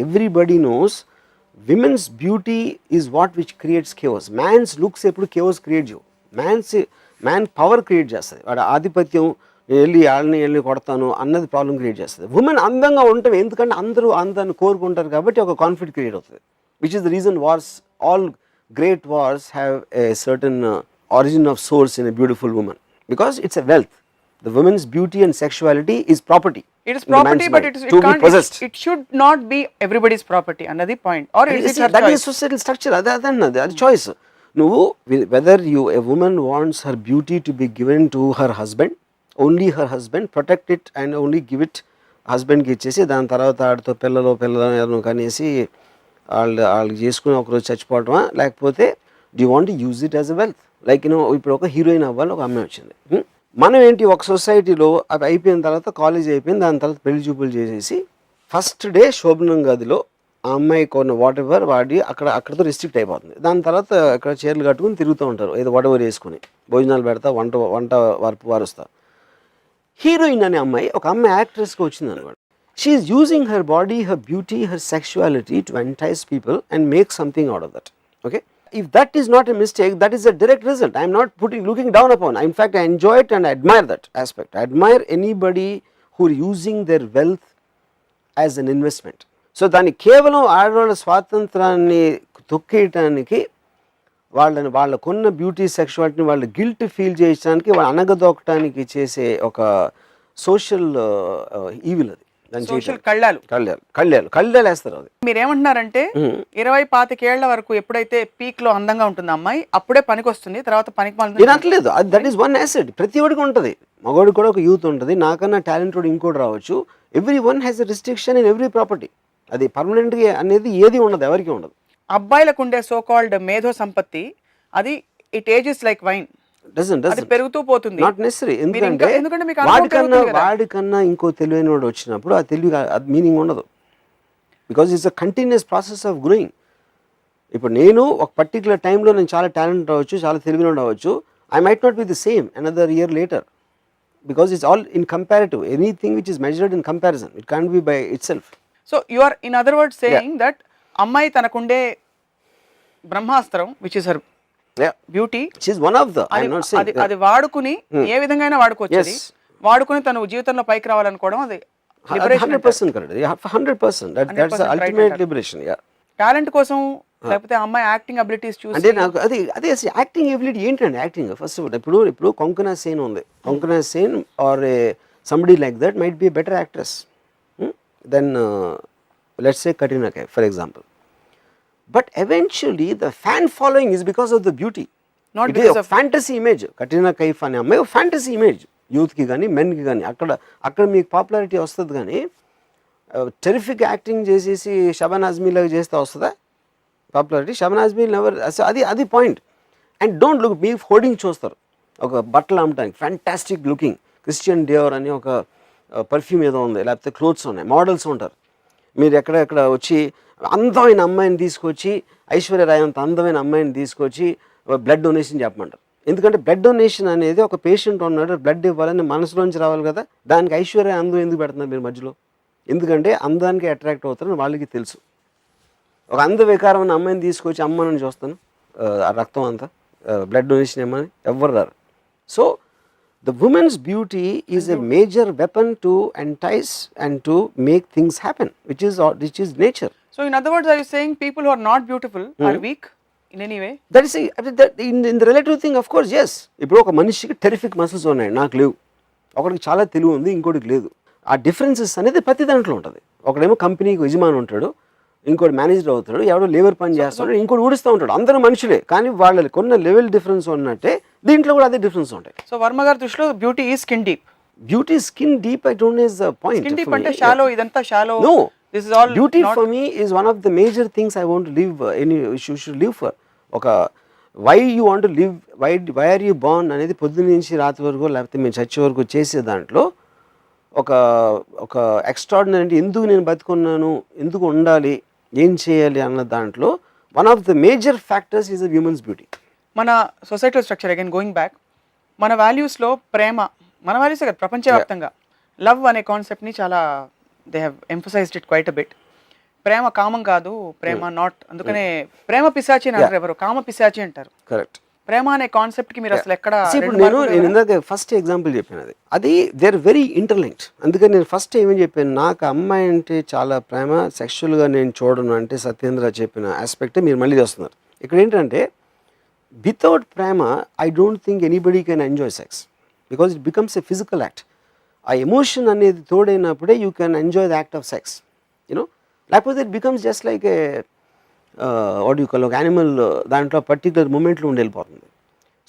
everybody knows women's beauty is what which creates chaos. Man's looks ఎప్పుడు chaos create చేయవు. man power create చేస్తుంది. వాడు ఆధిపత్యం, వెళ్ళి కొడతాను అన్నది ప్రాబ్లం క్రియేట్ చేస్తుంది. ఉమెన్ అందంగా ఉంటాం, ఎందుకంటే అందరూ అందాన్ని కోరుకుంటారు కాబట్టి ఒక కాన్ఫ్లిక్ట్ క్రియేట్ అవుతుంది. Which is the reason wars, all great wars have a certain origin of swords in a beautiful women, because it's a wealth. The women's beauty and sexuality is property. It is in the man's property, but mind, it to be can't. possessed. It should not be everybody's property. Another point, or is it her That choice? is societal structure. అదన్నది అది choice. నువ్వు whether you a women wants her beauty to be given to her husband, only her husband, protect it and only give it హస్బెండ్కి ఇచ్చేసి దాని తర్వాత ఆడితో పిల్లలు కనేసి వాళ్ళకి చేసుకుని ఒకరోజు చచ్చిపోవటమా, లేకపోతే do want use it as a wealth. Like ఇప్పుడు ఒక హీరోయిన్ అవ్వాలి, ఒక అమ్మాయి వచ్చింది. మనం ఏంటి, ఒక సొసైటీలో అది అయిపోయిన తర్వాత కాలేజ్ అయిపోయింది, దాని తర్వాత పెళ్లి చూపులు చేసేసి ఫస్ట్ డే శోభనం గదిలో ఆ అమ్మాయి కొన్న వాట్ ఎవర్ వాడి అక్కడతో రిస్ట్రిక్ట్ అయిపోతుంది. దాని తర్వాత అక్కడ చీరలు కట్టుకుని తిరుగుతూ ఉంటారు, ఏదో వాట్ ఎవర్ వేసుకుని భోజనాలు పెడతా, వంట వారుస్తా. హీరోయిన్ అనే అమ్మాయి, ఒక అమ్మాయి యాక్ట్రెస్గా వచ్చింది అనమాట. She is using her body, her beauty, her sexuality to entice people and make something out of that. Okay, if that is not a mistake, that is a direct result. I am not looking down upon. In fact, I enjoy it and I admire that aspect. I admire anybody who are using their wealth as an investment. So దాన్ని కేవలం ఆడవాళ్ళ స్వాతంత్రాన్ని తొక్కేయటానికి, వాళ్ళకున్న beauty సెక్షువాలిటీని వాళ్ళు guilt feel చేయడానికి, వాళ్ళు అనగదొక్కడానికి చేసే ఒక సోషల్ ఈవిల్ అది. సోషల్ కళ్ళాలు వేస్తారు. అది మీరేమంటున్నారంటే 20-25 ఏళ్ల వరకు ఎప్పుడైతే పీక్ లో అందంగా ఉంటుంది అమ్మాయి, అప్పుడే పనికి వస్తుంది, తర్వాత పనికి నేను అనట్లేదు. That is one asset. ప్రతి ఒడికి ఉంటుంది, మగవాడికి కూడా ఒక యూత్ ఉంటుంది, నాకన్నా టాలెంటెడ్ ఇంకోటి రావచ్చు. Every one has a restriction in every property. అది పర్మనెంట్గా అనేది ఏది ఉండదు, ఎవరికి ఉండదు. అబ్బాయిలకు ఉండే సో కాల్డ్ మేధో సంపత్తి, అది ఇట్ ఏజెస్ లైక్ వైన్, అది పెరుగుతూ పోతుంది. Not necessary. ఎందుకంటే వాడికన్నా ఇంకో తెలివైన వాడు వచ్చినప్పుడు ఆ తెలివి మీనింగ్ ఉండదు. Because it's a continuous process of growing. ఇప్పుడు నేను ఒక పర్టికులర్ టైంలో నేను చాలా టాలెంట్ రావచ్చు, చాలా తెలివిన రావచ్చు. I might not be the same another year later, because it's all in comparative. Anything which is measured in comparison, it can't be by itself. So you are in other words saying that అమ్మాయి తనకుండే బ్రహ్మాస్త్రం which is her beauty, అది వాడుకుని ఏ విధంగా వాడుకోవచ్చు, వాడుకుని తను జీవితంలో పైకి రావాలనుకోవడం, అది 100% correct. 100% that's ultimate liberation. Talent కోసం, లేకపోతే అమ్మాయి యాక్టింగ్ అబిలిటీస్ చూసి. అంటే నాకు అదే యాక్టింగ్ ఎబిలిటీ ఏంటండి? యాక్టింగ్ ఫస్ట్ ఇప్పుడు కొంకనా సేన్ ఉంది. Konkona Sen or somebody like that might be better actress than let's say Katrina Kaif for example. But eventually the fan following is because of the beauty. Not because of fantasy image. Katrina Kaif అనే అమ్మాయి ఒక fantasy image, యూత్కి కానీ మెన్కి కానీ. అక్కడ మీకు popularity వస్తుంది, కానీ టెరిఫిక్ యాక్టింగ్ చేసేసి షబానా ఆజ్మీ లాగా చేస్తే వస్తుందా పాపులారిటీ? షబానా ఆజ్మీ ఎవరు, అది point. And don't look, me hoarding చూస్తారు ఒక బట్టలు అమ్మటానికి, ఫ్యాంటాస్టిక్ లుకింగ్ క్రిస్టియన్ డియోర్ అని ఒక పర్ఫ్యూమ్ ఏదో ఉంది, లేకపోతే క్లోత్స్ ఉన్నాయి, మోడల్స్ ఉంటారు. మీరు ఎక్కడ వచ్చి అందమైన అమ్మాయిని తీసుకొచ్చి, ఐశ్వర్య రాయ్ అంత అందమైన అమ్మాయిని తీసుకొచ్చి బ్లడ్ డొనేషన్ చెప్పమంటారు. ఎందుకంటే బ్లడ్ డొనేషన్ అనేది ఒక పేషెంట్ ఉన్నాడు, బ్లడ్ ఇవ్వాలని మనసులోంచి రావాలి కదా. దానికి ఐశ్వర్య అందం ఎందుకు పెడుతున్నారు మీరు మధ్యలో? ఎందుకంటే అందానికి అట్రాక్ట్ అవుతారని వాళ్ళకి తెలుసు. ఒక అంద వికారమైన అమ్మాయిని తీసుకొచ్చి అమ్మని చూస్తాను, ఆ రక్తం అంతా బ్లడ్ డొనేషన్ ఏమని ఎవ్వరు రారు. So the woman's beauty is a major weapon to entice and to make things happen, which is nature. So in other words, are you saying people who are not beautiful are weak in any way? That is in the relative thing, of course, yes. ఇప్పుడు ఒక మనిషికి terrific muscles ఉన్నాయి, నాకు లేవు. ఒకడికి చాలా తెలివి ఉంది, ఇంకోటికి లేదు. ఆ డిఫరెన్సెస్ అనేది ప్రతి దాంట్లో ఉంటుంది. ఒకడేమో కంపెనీకి యజమాని ఉంటాడు, ఇంకోటి మేనేజర్ అవుతాడు, ఎవడో లేబర్ పని చేస్తాడు, ఇంకోటి ఊడిస్తూ ఉంటాడు. అందరూ మనుషులే, కానీ వాళ్ళకి కొన్న లెవెల్ డిఫరెన్స్ ఉన్నట్టే దీంట్లో కూడా అదే డిఫరెన్స్ ఉంటాయి. సో వర్మ గారి దృష్టిలో beauty is skin deep. Beauty skin deep, I don't know is the point. Skin deep అంటే షాలో, ఇదంతా shallow. No, this is all beauty for me is one of the major things I want to live. You should live for. ఒక why you want to live, why are you born అనేది పొద్దున్న నుంచి రాత్రి వరకు, లేకపోతే మేము చచ్చే వరకు చేసే దాంట్లో ఒక ఎక్స్ట్రాడినరీ అంటే ఎందుకు నేను బతుకున్నాను, ఎందుకు ఉండాలి, ఏం చేయాలి అన్న దాంట్లో one of the major factors is the humans beauty. మన society structure, again going back, మన వాల్యూస్లో ప్రేమ, మన వాల్యూస్ కదా ప్రపంచవ్యాప్తంగా లవ్ అనే కాన్సెప్ట్ని చాలా they have emphasized it quite a bit. ప్రేమ కామం కాదు, ప్రేమ నాట్, అందుకనే ప్రేమ పిశాచి అని అంటారు, ఎవరు కామ పిశాచి అంటారు. కరెక్ట్. ప్రేమ అనే కాన్సెప్ట్కి మీరు అసలు ఎక్కడ? ఇప్పుడు నేను ఇందాక ఫస్ట్ ఎగ్జాంపుల్ చెప్పాను, అది దే ఆర్ వెరీ ఇంటర్లింక్డ్. అందుకని నేను ఫస్ట్ ఏమని చెప్పాను, నాకు అమ్మాయి అంటే చాలా ప్రేమ, సెక్షువల్గా నేను చూడను అంటే సత్యేంద్ర చెప్పిన ఆస్పెక్టే మీరు మళ్ళీ చేస్తున్నారు. ఇక్కడ ఏంటంటే వితౌట్ ప్రేమ I don't think anybody can enjoy sex, because it becomes a physical act. ఆ ఎమోషన్ అనేది తోడైనప్పుడే you can enjoy the act of sex you know. లేకపోతే it becomes just like a what you call ఒక animal, దాంట్లో particular మూమెంట్లో ఉండి వెళ్ళిపోతుంది.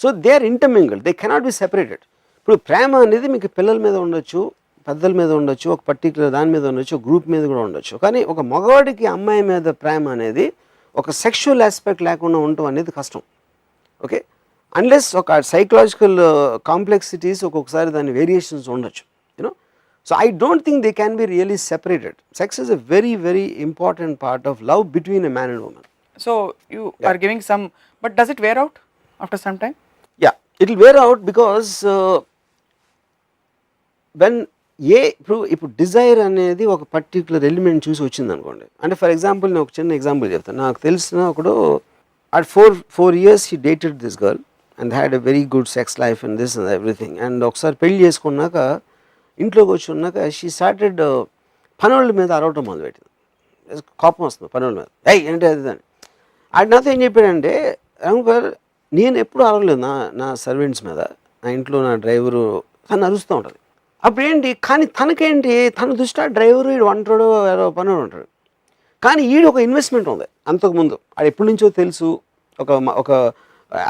So they are intermingled, they cannot be separated. ఇప్పుడు ప్రేమ అనేది మీకు పిల్లల మీద ఉండొచ్చు, పెద్దల మీద ఉండొచ్చు, ఒక పర్టికులర్ దాని మీద ఉండొచ్చు, గ్రూప్ మీద కూడా ఉండొచ్చు. కానీ ఒక మగవాడికి అమ్మాయి మీద ప్రేమ అనేది ఒక సెక్షువల్ ఆస్పెక్ట్ లేకుండా ఉండటం అనేది కష్టం. ఓకే, అన్లెస్ ఒక సైకలాజికల్ కాంప్లెక్సిటీస్ ఒక్కొక్కసారి దాని వేరియేషన్స్ ఉండొచ్చు you know. So I don't think they can be really separated. Sex is a very very important part of love between a man and women. So you are giving some, but does it wear out after some time? Yeah, it will wear out because when ఇప్పుడు Dzire అనేది ఒక particular element చూసి వచ్చింది అనుకోండి. అంటే for example నేను ఒక చిన్న ఎగ్జాంపుల్ చెప్తాను. నాకు తెలిసిన ఒకడు at 4 years he dated this girl and had a very good sex life and this and everything. And ఒకసారి పెళ్లి చేసుకున్నాక ఇంట్లోకి వచ్చి ఉన్నాక షీ స్టార్టెడ్ పనోళ్ళ మీద అరవటం మొదలుపెట్టింది. కోపం వస్తుంది పనోళ్ళ మీద, ఏంటి అది అని. ఆడు నాతో ఏం చెప్పాడంటే, రాము గారు నేను ఎప్పుడు అరవలేదు నా సర్వెంట్స్ మీద, నా ఇంట్లో నా డ్రైవరు తను అరుస్తూ ఉంటుంది. అప్పుడు ఏంటి, కానీ తనకేంటి, తన దృష్టి డ్రైవరు వీడు అంటాడు, పనుడు ఉంటాడు. కానీ ఈడు ఒక ఇన్వెస్ట్మెంట్ ఉంది అంతకుముందు, అది ఎప్పటి నుంచో తెలుసు, ఒక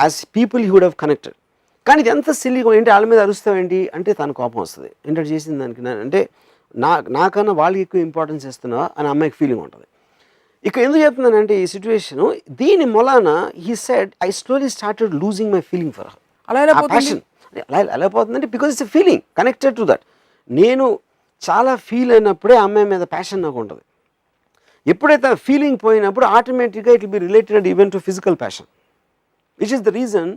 as people he would have connected. కానీ ఇది ఎంత సిల్లీగా ఏంటి, వాళ్ళ మీద అరుస్తావేంటి అంటే తన కోపం వస్తుంది. ఏంటంటే చేసింది దానికి అంటే నాకన్నా వాళ్ళకి ఎక్కువ ఇంపార్టెన్స్ ఇస్తున్నావా అని అమ్మాయికి ఫీలింగ్ ఉంటుంది. ఇక ఎందుకు చెప్తున్నానంటే ఈ సిచ్యువేషను, దీని మొలాన he said I slowly started losing my feeling for her. Passion ఎలా పోతుందంటే because it's a feeling connected to that. నేను చాలా ఫీల్ అయినప్పుడే అమ్మాయి మీద ప్యాషన్ నాకు ఉంటుంది. ఎప్పుడైతే ఫీలింగ్ పోయినప్పుడు ఆటోమేటిక్గా it will be related even to physical passion, which is the reason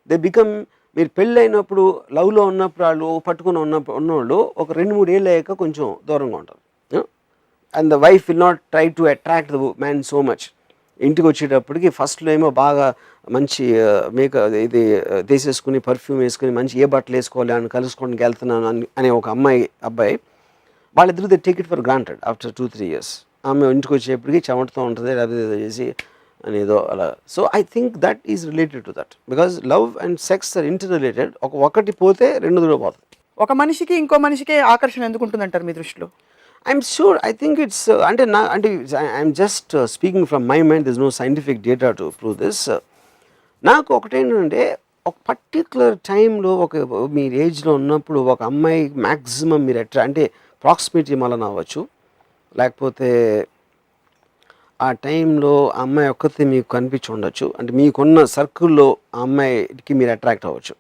they become. మీరు పెళ్ళి అయినప్పుడు లవ్లో ఉన్నప్పుడు వాళ్ళు పట్టుకుని ఉన్నవాళ్ళు ఒక 2-3 ఏళ్ళు అయ్యాక కొంచెం దూరంగా ఉంటారు. And the wife will not try to attract the man so much. ఇంటికి వచ్చేటప్పటికి ఫస్ట్లో ఏమో బాగా మంచి ఇది తీసేసుకుని పర్ఫ్యూమ్ వేసుకుని మంచి ఏ బట్టలు వేసుకోవాలి అని కలుసుకోవడానికి వెళ్తున్నాను అనే ఒక అబ్బాయి వాళ్ళిద్దరూ they take it for granted after 2-3 years. ఆమె ఇంటికి వచ్చేప్పటికి చెమటతో ఉంటుంది, లేకపోతే ఏదో చేసి అనేదో అలా. So I think that is related to that, because love and sex are inter related. ఒకటి పోతే రెండు దూరం పోతుంది. ఒక మనిషికి ఇంకో మనిషికి ఆకర్షణ ఎందుకు ఉంటుందంటారు మీ దృష్టిలో? I'm sure, I think it's అంటే I'm just speaking from my mind, this no scientific data to prove this. నాకు ఒకటేంటంటే ఒక పర్టికులర్ టైంలో మీ ఏజ్లో ఉన్నప్పుడు ఒక అమ్మాయి మ్యాక్సిమం మీరు అంటే ప్రాక్సిమిటీ వలన అవ్వచ్చు, లేకపోతే ఆ టైంలో ఆ అమ్మాయి ఒక్కతే మీకు కనిపించి ఉండొచ్చు, అంటే మీకున్న సర్కిల్లో ఆ అమ్మాయికి మీరు అట్రాక్ట్ అవ్వచ్చు.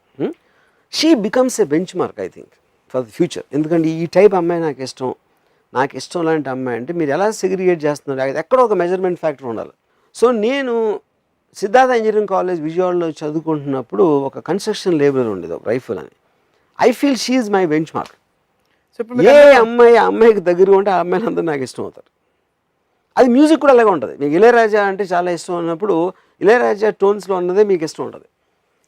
She becomes a bench mark I think for the future. ఎందుకంటే ఈ టైప్ అమ్మాయి నాకు ఇష్టం లాంటి అమ్మాయి అంటే మీరు ఎలా సెగ్రిగేట్ చేస్తున్నారు, ఎక్కడో ఒక మెజర్మెంట్ ఫ్యాక్టర్ ఉండాలి. సో నేను సిద్ధార్థ ఇంజనీరింగ్ కాలేజ్ విజయవాడలో చదువుకుంటున్నప్పుడు ఒక కన్స్ట్రక్షన్ లేబర్ ఉండేది, ఒక రైఫుల్ అని. I feel she is my benchmark. ఏ అమ్మాయికి దగ్గరగా ఉంటే ఆ అమ్మాయిని అందరూ నాకు ఇష్టం అవుతారు. అది మ్యూజిక్ కూడా అలాగే ఉంటుంది. మీకు ఇళయరాజా అంటే చాలా ఇష్టం ఉన్నప్పుడు ఇళయరాజా టోన్స్లో ఉన్నదే మీకు ఇష్టం ఉంటుంది.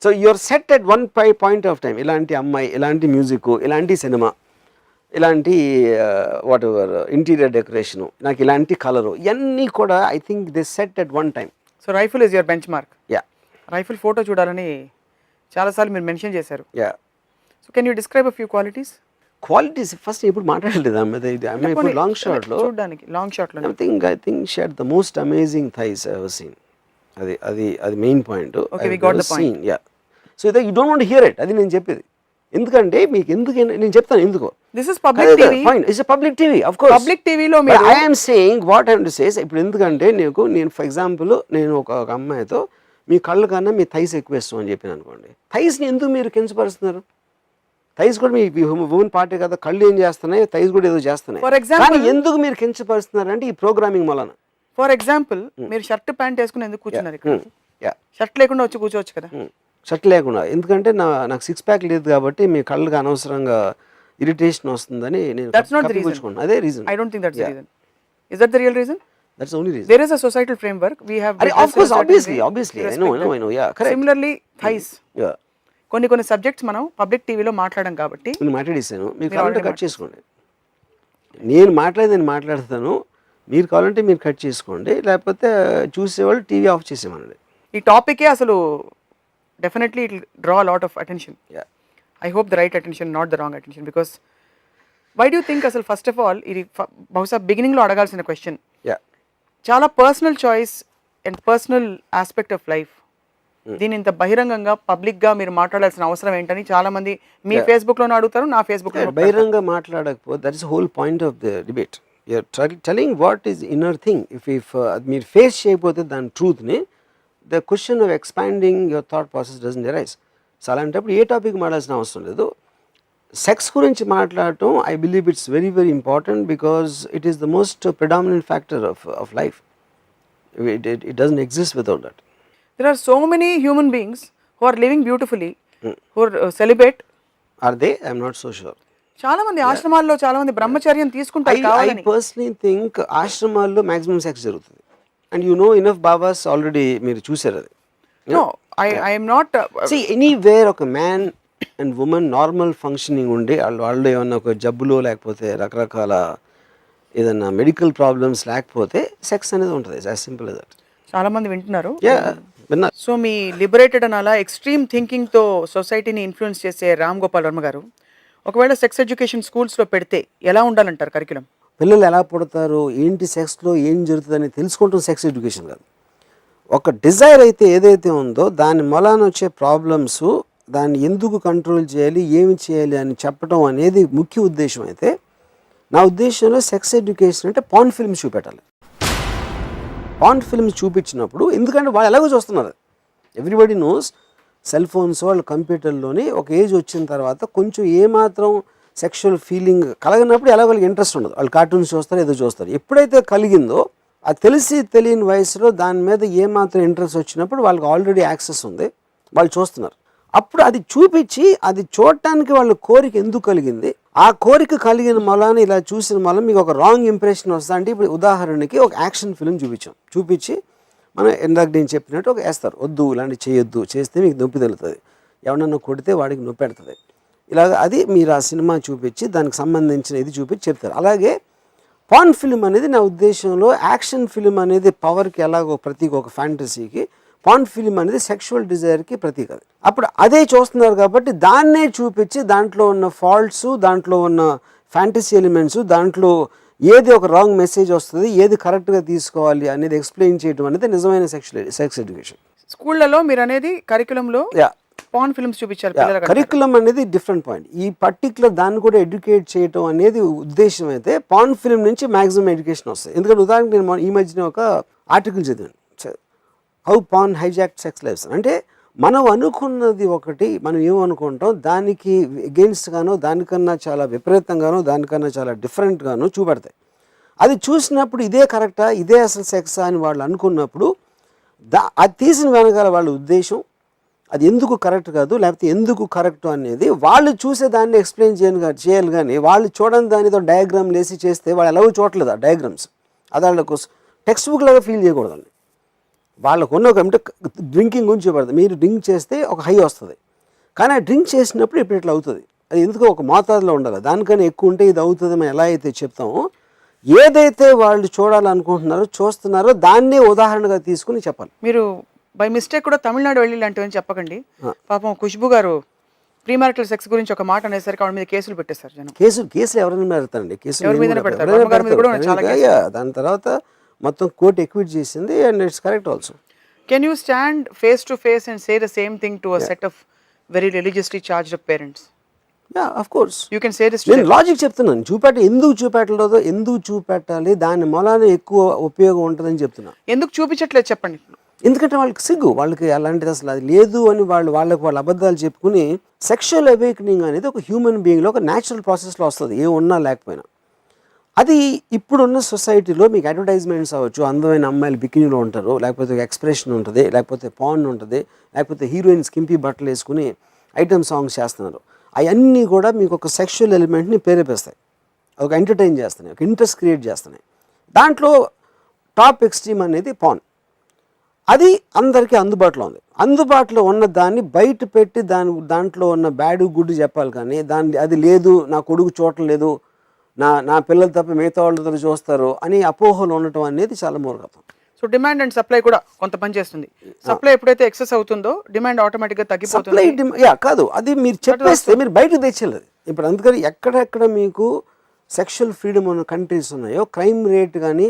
So you're set at one point of time. ఇలాంటి అమ్మాయి, ఇలాంటి మ్యూజిక్, ఇలాంటి సినిమా, ఇలాంటి వాట్ ఎవర్ ఇంటీరియర్ డెకరేషను, నాకు ఇలాంటి కలరు, ఇవన్నీ కూడా I think they set at one time. So రైఫిల్ is your benchmark. Yeah, రైఫిల్ ఫోటో చూడాలని చాలాసార్లు మీరు మెన్షన్ చేశారు. Yeah. So can you describe a few qualities? Qualities first ఇప్పుడు మాట్లాడలేదు ఆమె ఇప్పుడు లాంగ్ షాట్లో చూడడానికి. లాంగ్ షాట్లో I think she had the most amazing thighs I have seen. అది మెయిన్ పాయింట్. యా. సో ఇదే you don't want hear it, అది నేను చెప్పేది. ఎందుకంటే మీకు నేను చెప్తాను ఎందుకో. This is public TV. Fine, it's public TV off course. Public టీవీలో మీరు I am saying what I am to say. ఇప్పుడు ఎందుకంటే నేను ఫర్ ఎగ్జాంపుల్ నేను ఒక అమ్మాయితో మీ కళ్ళ కన్నా మీ థైస్ ఎక్కువ ఇష్టం అని చెప్పిన అనుకోండి, థైస్ని ఎందుకు మీరు కించపరుస్తున్నారు? థైస్ కూడా మీ ఉమెన్ పార్టీ కదా, కళ్ళు ఏం చేస్తున్నాయి, థైస్ కూడా ఏదో చేస్తున్నాయి. ఫర్ ఎగ్జాంపుల్ ఎందుకు మీరు కించపరుస్తున్నారు అంటే ఈ ప్రోగ్రామింగ్ వలన. ఫర్ ఎగ్జాంపుల్ మీరు షర్ట్ ప్యాంట్ వేసుకుని ఎందుకు కూర్చున్నారు ఇక్కడ? షర్ట్ లేకుండా వచ్చి కూర్చోవచ్చు కదా. షర్ట్ లేకుండా ఎందుకంటే నాకు 6 ప్యాక్ లేదు కాబట్టి మీ కళ్ళకి అనవసరంగా ఇరిటేషన్ వస్తుందని నేను కప్పిపుచ్చుకున్నాను. అదే reason. I don't think that's the reason. Is that the real reason? That's the only reason. There is a societal framework. We have. Of course, obviously. I know. Yeah, correct. Similarly, thighs. Yeah. కొన్ని subjects మనం public టీవీలో మాట్లాడడం కాబట్టి నేను మాట్లాడేసాను. మీరు కావాలంటే cut చేసుకోండి. నేను మాట్లాడతాను, మీరు కావాలంటే మీరు కట్ చేసుకోండి, లేకపోతే చూసేవాళ్ళు టీవీ ఆఫ్ చేసేమనండి. ఈ టాపికే అసలు definitely it draw lot of attention. I hope the right attention, not the wrong attention, because why do think అసలు ఫస్ట్ ఆఫ్ ఆల్ ఇది బహుశా బిగినింగ్లో అడగాల్సిన క్వశ్చన్, యా చాలా personal choice and personal aspect of life, దీని ఇంత బహిరంగంగా పబ్లిక్గా మీరు మాట్లాడాల్సిన అవసరం ఏంటని చాలా మంది మీ ఫేస్బుక్లోనే అడుగుతారు, నా ఫేస్బుక్లో. బహిరంగ మాట్లాడకపోతే that is whole point of the debate. You're telling what is inner thing. If మీరు ఫేస్ చేయకపోతే దాని ట్రూత్ని, the question of expanding your thought process doesn't arise. So అలాంటప్పుడు ఏ టాపిక్ మాట్లాడాల్సిన అవసరం లేదు. సెక్స్ గురించి మాట్లాడటం I believe it's very very important because it is the most predominant factor of life. It doesn't exist without that. There are so many human beings who are living beautifully, who are celibate. Are they? I am not so sure. చాలా మంది ఆశ్రమాల్లో చాలా మంది బ్రహ్మచర్యం తీసుకుంటారు I కావాలని. personally think ఆశ్రమాల్లో maximum sex జరుగుతుంది. And you know enough babas already మీరు చూసారు అది. No, I am not. See, anywhere ఒక man and women normal functioning ఉండి వాళ్ళు ఏమన్నా ఒక జబ్బులో లేకపోతే రకరకాల ఏదన్నా మెడికల్ ప్రాబ్లమ్స్ లేకపోతే సెక్స్ అనేది ఉంటుంది. As simple as that. చాలా మంది వింటున్నారు. విన్నా. సో మీ లిబరేటెడ్ అని అలా ఎక్స్ట్రీమ్ థింకింగ్తో సొసైటీని ఇన్ఫ్లుయెన్స్ చేసే రామ్ గోపాల్ వర్మ గారు, ఒకవేళ సెక్స్ ఎడ్యుకేషన్ స్కూల్స్లో పెడితే ఎలా ఉండాలంటారు కరికులం? పిల్లలు ఎలా పుడతారు, ఏంటి సెక్స్లో ఏం జరుగుతుందని తెలుసుకుంటాం సెక్స్ ఎడ్యుకేషన్ కాదు. ఒక డిజైర్ అయితే ఏదైతే ఉందో దాని మూలాన వచ్చే ప్రాబ్లమ్స్, దాన్ని ఎందుకు కంట్రోల్ చేయాలి, ఏమి చేయాలి అని చెప్పడం అనేది ముఖ్య ఉద్దేశం. అయితే నా ఉద్దేశంలో సెక్స్ ఎడ్యుకేషన్ అంటే పాన్ ఫిల్మ్స్ చూపెట్టాలి. పాన్ ఫిల్మ్స్ చూపించినప్పుడు, ఎందుకంటే వాళ్ళు ఎలాగో చూస్తున్నారు, ఎవ్రీబడి నోస్ సెల్ ఫోన్స్ వాళ్ళ కంప్యూటర్లోని ఒక ఏజ్ వచ్చిన తర్వాత కొంచెం ఏమాత్రం సెక్షువల్ ఫీలింగ్ కలగనప్పుడు ఎలాగో వాళ్ళకి ఇంట్రెస్ట్ ఉండదు. వాళ్ళు కార్టూన్స్ చూస్తారు, ఏదో చూస్తారు. ఎప్పుడైతే కలిగిందో అది తెలిసి తెలియని వయసులో దాని మీద ఏమాత్రం ఇంట్రెస్ట్ వచ్చినప్పుడు వాళ్ళకి ఆల్రెడీ యాక్సెస్ ఉంది, వాళ్ళు చూస్తున్నారు. అప్పుడు అది చూపించి అది చూడటానికి వాళ్ళ కోరిక ఎందుకు కలిగింది, ఆ కోరిక కలిగిన మూలాన ఇలా చూసిన మూలం మీకు ఒక రాంగ్ ఇంప్రెషన్ వస్తుంది. అంటే ఇప్పుడు ఉదాహరణకి ఒక యాక్షన్ ఫిల్మ్ చూపించి మనం ఇందాక నేను చెప్పినట్టు ఒక వేస్తారు, వద్దు ఇలాంటివి చేయొద్దు, చేస్తే మీకు నొప్పి తెలుస్తుంది, ఎవరన్నా కొడితే వాడికి నొప్పి పెడుతుంది, ఇలాగ అది మీరు ఆ సినిమా చూపించి దానికి సంబంధించిన ఇది చూపించి చెప్తారు. అలాగే పాన్ ఫిల్మ్ అనేది నా ఉద్దేశంలో యాక్షన్ ఫిల్మ్ అనేది పవర్కి ఎలాగో ప్రతీక, ఒక ఫ్యాంటసీకి పాన్ ఫిల్మ్ అనేది సెక్షువల్ డిజైర్కి ప్రతీక. అప్పుడు అదే చూస్తున్నారు కాబట్టి దాన్నే చూపించి దాంట్లో ఉన్న ఫాల్ట్స్, దాంట్లో ఉన్న ఫ్యాంటసీ ఎలిమెంట్స్, దాంట్లో ఏది ఒక రాంగ్ మెసేజ్ వస్తుంది, ఏది కరెక్ట్గా తీసుకోవాలి అనేది ఎక్స్ప్లెయిన్ చేయడం అనేది నిజమైన సెక్స్ ఎడ్యుకేషన్. స్కూళ్ళలో మీరు అనేది కరికులంలో పాన్ ఫిల్మ్స్ చూపించారు పిల్లలకు. కరికులం అనేది డిఫరెంట్ పాయింట్. ఈ పర్టికులర్ దాన్ని కూడా ఎడ్యుకేట్ చేయటం అనేది ఉద్దేశం. అయితే పాన్ ఫిల్మ్ నుంచి మ్యాక్సిమం ఎడ్యుకేషన్ వస్తుంది. ఎందుకంటే ఉదాహరణకు నేను ఈ మధ్యన ఒక ఆర్టికల్ చదివాను, how porn hijack sex lives. అంటే మనం అనుకున్నది ఒకటి, మనం ఏమనుకుంటాం దానికి ఎగెయిన్స్ట్గానో, దానికన్నా చాలా విపరీతంగానో, దానికన్నా చాలా డిఫరెంట్గానో చూపెడతాయి. అది చూసినప్పుడు ఇదే కరెక్టా, ఇదే అసలు సెక్సా అని వాళ్ళు అనుకున్నప్పుడు అది తీసిన వెనకాల వాళ్ళ ఉద్దేశం, అది ఎందుకు కరెక్ట్ కాదు లేకపోతే ఎందుకు కరెక్ట్ అనేది వాళ్ళు చూసే దాన్ని ఎక్స్ప్లెయిన్ చేయాలి. కానీ వాళ్ళు చూడని దానితో డయాగ్రామ్ వేసి చేస్తే వాళ్ళు ఎలాగో చూడలేదు. ఆ డయాగ్రామ్స్ అది వాళ్ళకు టెక్స్ట్ బుక్ లాగా ఫీల్ చేయకూడదు. వాళ్ళకు ఉన్న ఒక అంటే డ్రింకింగ్ గురించి చెప్పబడుతుంది, మీరు డ్రింక్ చేస్తే ఒక హై వస్తుంది, కానీ ఆ డ్రింక్ చేసినప్పుడు ఇప్పుడు ఇట్లా అవుతుంది, అది ఎందుకో ఒక మోతాదులో ఉండాలి, దానికన్నా ఎక్కువ ఉంటే ఇది అవుతుంది మనం ఎలా అయితే చెప్తామో, ఏదైతే వాళ్ళు చూడాలనుకుంటున్నారో చూస్తున్నారో దాన్నే ఉదాహరణగా తీసుకుని చెప్పాలి. మీరు బై మిస్టేక్ కూడా తమిళనాడు వెళ్ళి ఇలాంటివని చెప్పకండి. పాపం ఖుష్బు గారు ప్రీమారిటల్ సెక్స్ గురించి ఒక మాట అనేసరికి ఆవిడ మీద కేసులు పెట్టేస్తారు జనం. కేసులు ఎవరైనా పెడతారండి, ఎవరి మీద పెడతారు. దాని తర్వాత మొత్తం కోర్టు ఎక్విట్ చేసింది and it's correct also. Can you stand face to face and say the same thing to a set of very religiously charged up parents? Of course you can say this. నేను logic చెప్తున్నాను, ఎందుకు చూపెట్టాలి, దాని మూలాన ఎక్కువ ఉపయోగం ఉంటుందని చెప్తున్నా. ఎందుకు చూపించట్లేదు చెప్పండి. ఎందుకంటే వాళ్ళకి సిగ్గు, వాళ్ళకి అలాంటిది అసలు అది లేదు అని వాళ్ళ అబద్ధాలు చెప్పుకుని. సెక్షువల్ అవేకనింగ్ అనేది ఒక హ్యూమన్ బీయింగ్లో ఒక న్యాచురల్ ప్రాసెస్లో వస్తుంది, ఏ ఉన్నా లేకపోయినా. అది ఇప్పుడున్న సొసైటీలో మీకు అడ్వర్టైజ్మెంట్స్ అవ్వచ్చు, అందమైన అమ్మాయిలు బికినీలో ఉంటారు, లేకపోతే ఎక్స్ప్రెషన్ ఉంటుంది, లేకపోతే పాన్ ఉంటుంది, లేకపోతే హీరోయిన్స్ కింపి బట్టలు వేసుకుని ఐటమ్ సాంగ్స్ చేస్తున్నారు. అవన్నీ కూడా మీకు ఒక సెక్షువల్ ఎలిమెంట్ని ప్రేరేపిస్తాయి, ఒక ఎంటర్టైన్ చేస్తున్నాయి, ఒక ఇంట్రెస్ట్ క్రియేట్ చేస్తున్నాయి. దాంట్లో టాప్ ఎక్స్ట్రీమ్ అనేది పాన్. అది అందరికీ అందుబాటులో ఉంది. అందుబాటులో ఉన్న దాన్ని బయట పెట్టి దాంట్లో ఉన్న బ్యాడ్ గుడ్ చెప్పాలి. కానీ అది లేదు, నా కొడుకు చూడలేదు, నా పిల్లలు తప్ప మిగతా వాళ్ళతో చూస్తారు అని అపోహలు ఉండటం అనేది చాలా మూర్ఖత్వం. సో డిమాండ్ అండ్ సప్లై కూడా కొంత పని చేస్తుంది. సప్లై ఎప్పుడైతే ఎక్సెస్ అవుతుందో డిమాండ్ ఆటోమేటిక్గా తగ్గిపోతుంది. కాదు, అది మీరు చెప్పేస్తే మీరు బయటకు తెచ్చలేదు. ఇప్పుడు అందుకని ఎక్కడెక్కడ మీకు సెక్షువల్ ఫ్రీడమ్ ఉన్న కంట్రీస్ ఉన్నాయో క్రైమ్ రేట్ కానీ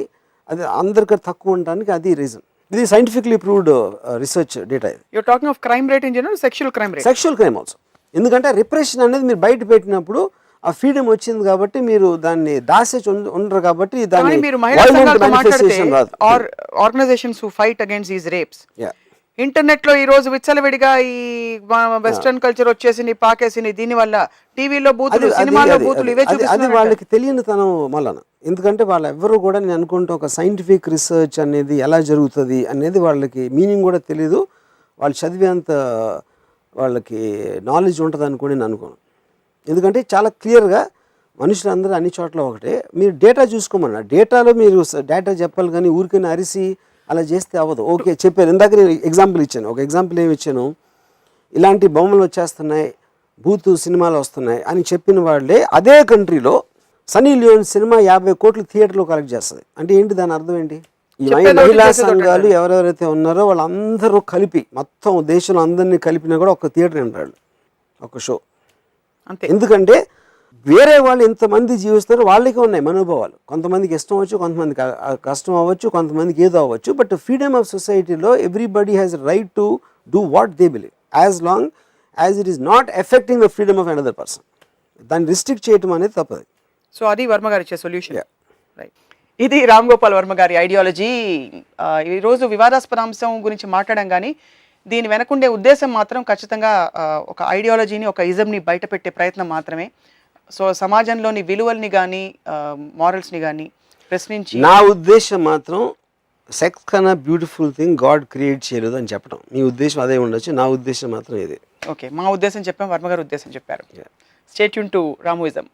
అది అందరికంటే తక్కువ ఉండడానికి అది రీజన్. ఇది సైంటిఫిక్లీ ప్రూవ్డ్ రీసెర్చ్ డేటా. ఇది you're talking of crime rate in general, sexual crime rate. Sexual crime also. ఎందుకంటే రిప్రెషన్ అనేది మీరు బయట పెట్టినప్పుడు ఆ ఫ్రీడమ్ వచ్చింది కాబట్టి మీరు దాన్ని దాసేసి ఉండరు కాబట్టి దాన్ని మీరు మహిళా సంఘాలతో మాట్లాడితే organisations who fight against these rapes internet లో ఈ రోజు విచ్చలవిడిగా ఈ వెస్టర్న్ కల్చర్ వచ్చేసింది, పాకేసింది. దీని వల్ల టీవీలో బూతులు, సినిమాలో బూతులు ఇవే అది చూపిస్తున్నారు. వాళ్ళకి తెలియని తనం వలన. ఎందుకంటే వాళ్ళు ఎవ్వరు కూడా నేను అనుకుంటా ఒక సైంటిఫిక్ రీసెర్చ్ అనేది ఎలా జరుగుతుంది అనేది వాళ్ళకి మీనింగ్ కూడా తెలియదు. వాళ్ళు చదివేంత వాళ్ళకి నాలెడ్జ్ ఉంటుంది కూడా నేను అనుకోను. ఎందుకంటే చాలా క్లియర్గా మనుషులందరూ అన్ని చోట్ల ఒకటే. మీరు డేటా చూసుకోమన్నా డేటాలో మీరు డేటా చెప్పాలి కానీ ఊరికైనా అరిసి అలా చేస్తే అవ్వదు. ఓకే చెప్పారు, ఇందాక నేను ఎగ్జాంపుల్ ఇచ్చాను. ఒక ఎగ్జాంపుల్ ఏమి ఇచ్చాను, ఇలాంటి బొమ్మలు వచ్చేస్తున్నాయి, బూతు సినిమాలు వస్తున్నాయి అని చెప్పిన వాళ్ళే అదే కంట్రీలో సన్నీ లియోన్ సినిమా 50 కోట్లు థియేటర్లో కలెక్ట్ చేస్తుంది. అంటే ఏంటి దాని అర్థం ఏంటి? ఈ మహిళా సంఘాలు ఎవరెవరైతే ఉన్నారో వాళ్ళందరూ కలిపి మొత్తం దేశంలో అందరినీ కలిపినా కూడా ఒక థియేటర్ ఉంటాడు, ఒక షో. ఎందుకంటే వేరే వాళ్ళు ఎంతమంది జీవిస్తారో వాళ్ళకే ఉన్నాయి మనోభావాలు. కొంతమందికి ఇష్టం అవ్వచ్చు, కొంతమందికి కష్టం అవ్వచ్చు, కొంతమందికి ఏదో అవ్వచ్చు. బట్ ఫ్రీడమ్ ఆఫ్ సొసైటీలో everybody has right to do what they believe as long as it is not affecting the freedom of another person. దాన్ని రిస్ట్రిక్ట్ చేయడం అనేది తప్పదు. సో అది వర్మ గారు ఇచ్చే సొల్యూషన్. రైట్. ఇది రామ్ గోపాల్ వర్మ గారి ఐడియాలజీ. ఈరోజు వివాదాస్పద అంశం గురించి మాట్లాడడం కానీ దీని వెనకుండే ఉద్దేశం మాత్రం ఖచ్చితంగా ఒక ఐడియాలజీని, ఒక ఇజంని బయటపెట్టే ప్రయత్నం మాత్రమే. సో సమాజంలోని విలువల్ని కానీ మారల్స్ని కానీ ప్రశ్నించి, నా ఉద్దేశం మాత్రం సెక్స్ కన్నా బ్యూటిఫుల్ థింగ్ గాడ్ క్రియేట్ చేయలేదు అని చెప్పడం. మీ ఉద్దేశం అదే ఉండొచ్చు, నా ఉద్దేశం మాత్రం ఇదే. ఓకే, మా ఉద్దేశం చెప్పాం, వర్మ గారి ఉద్దేశం చెప్పారు. Stay tune to రామోయిజం.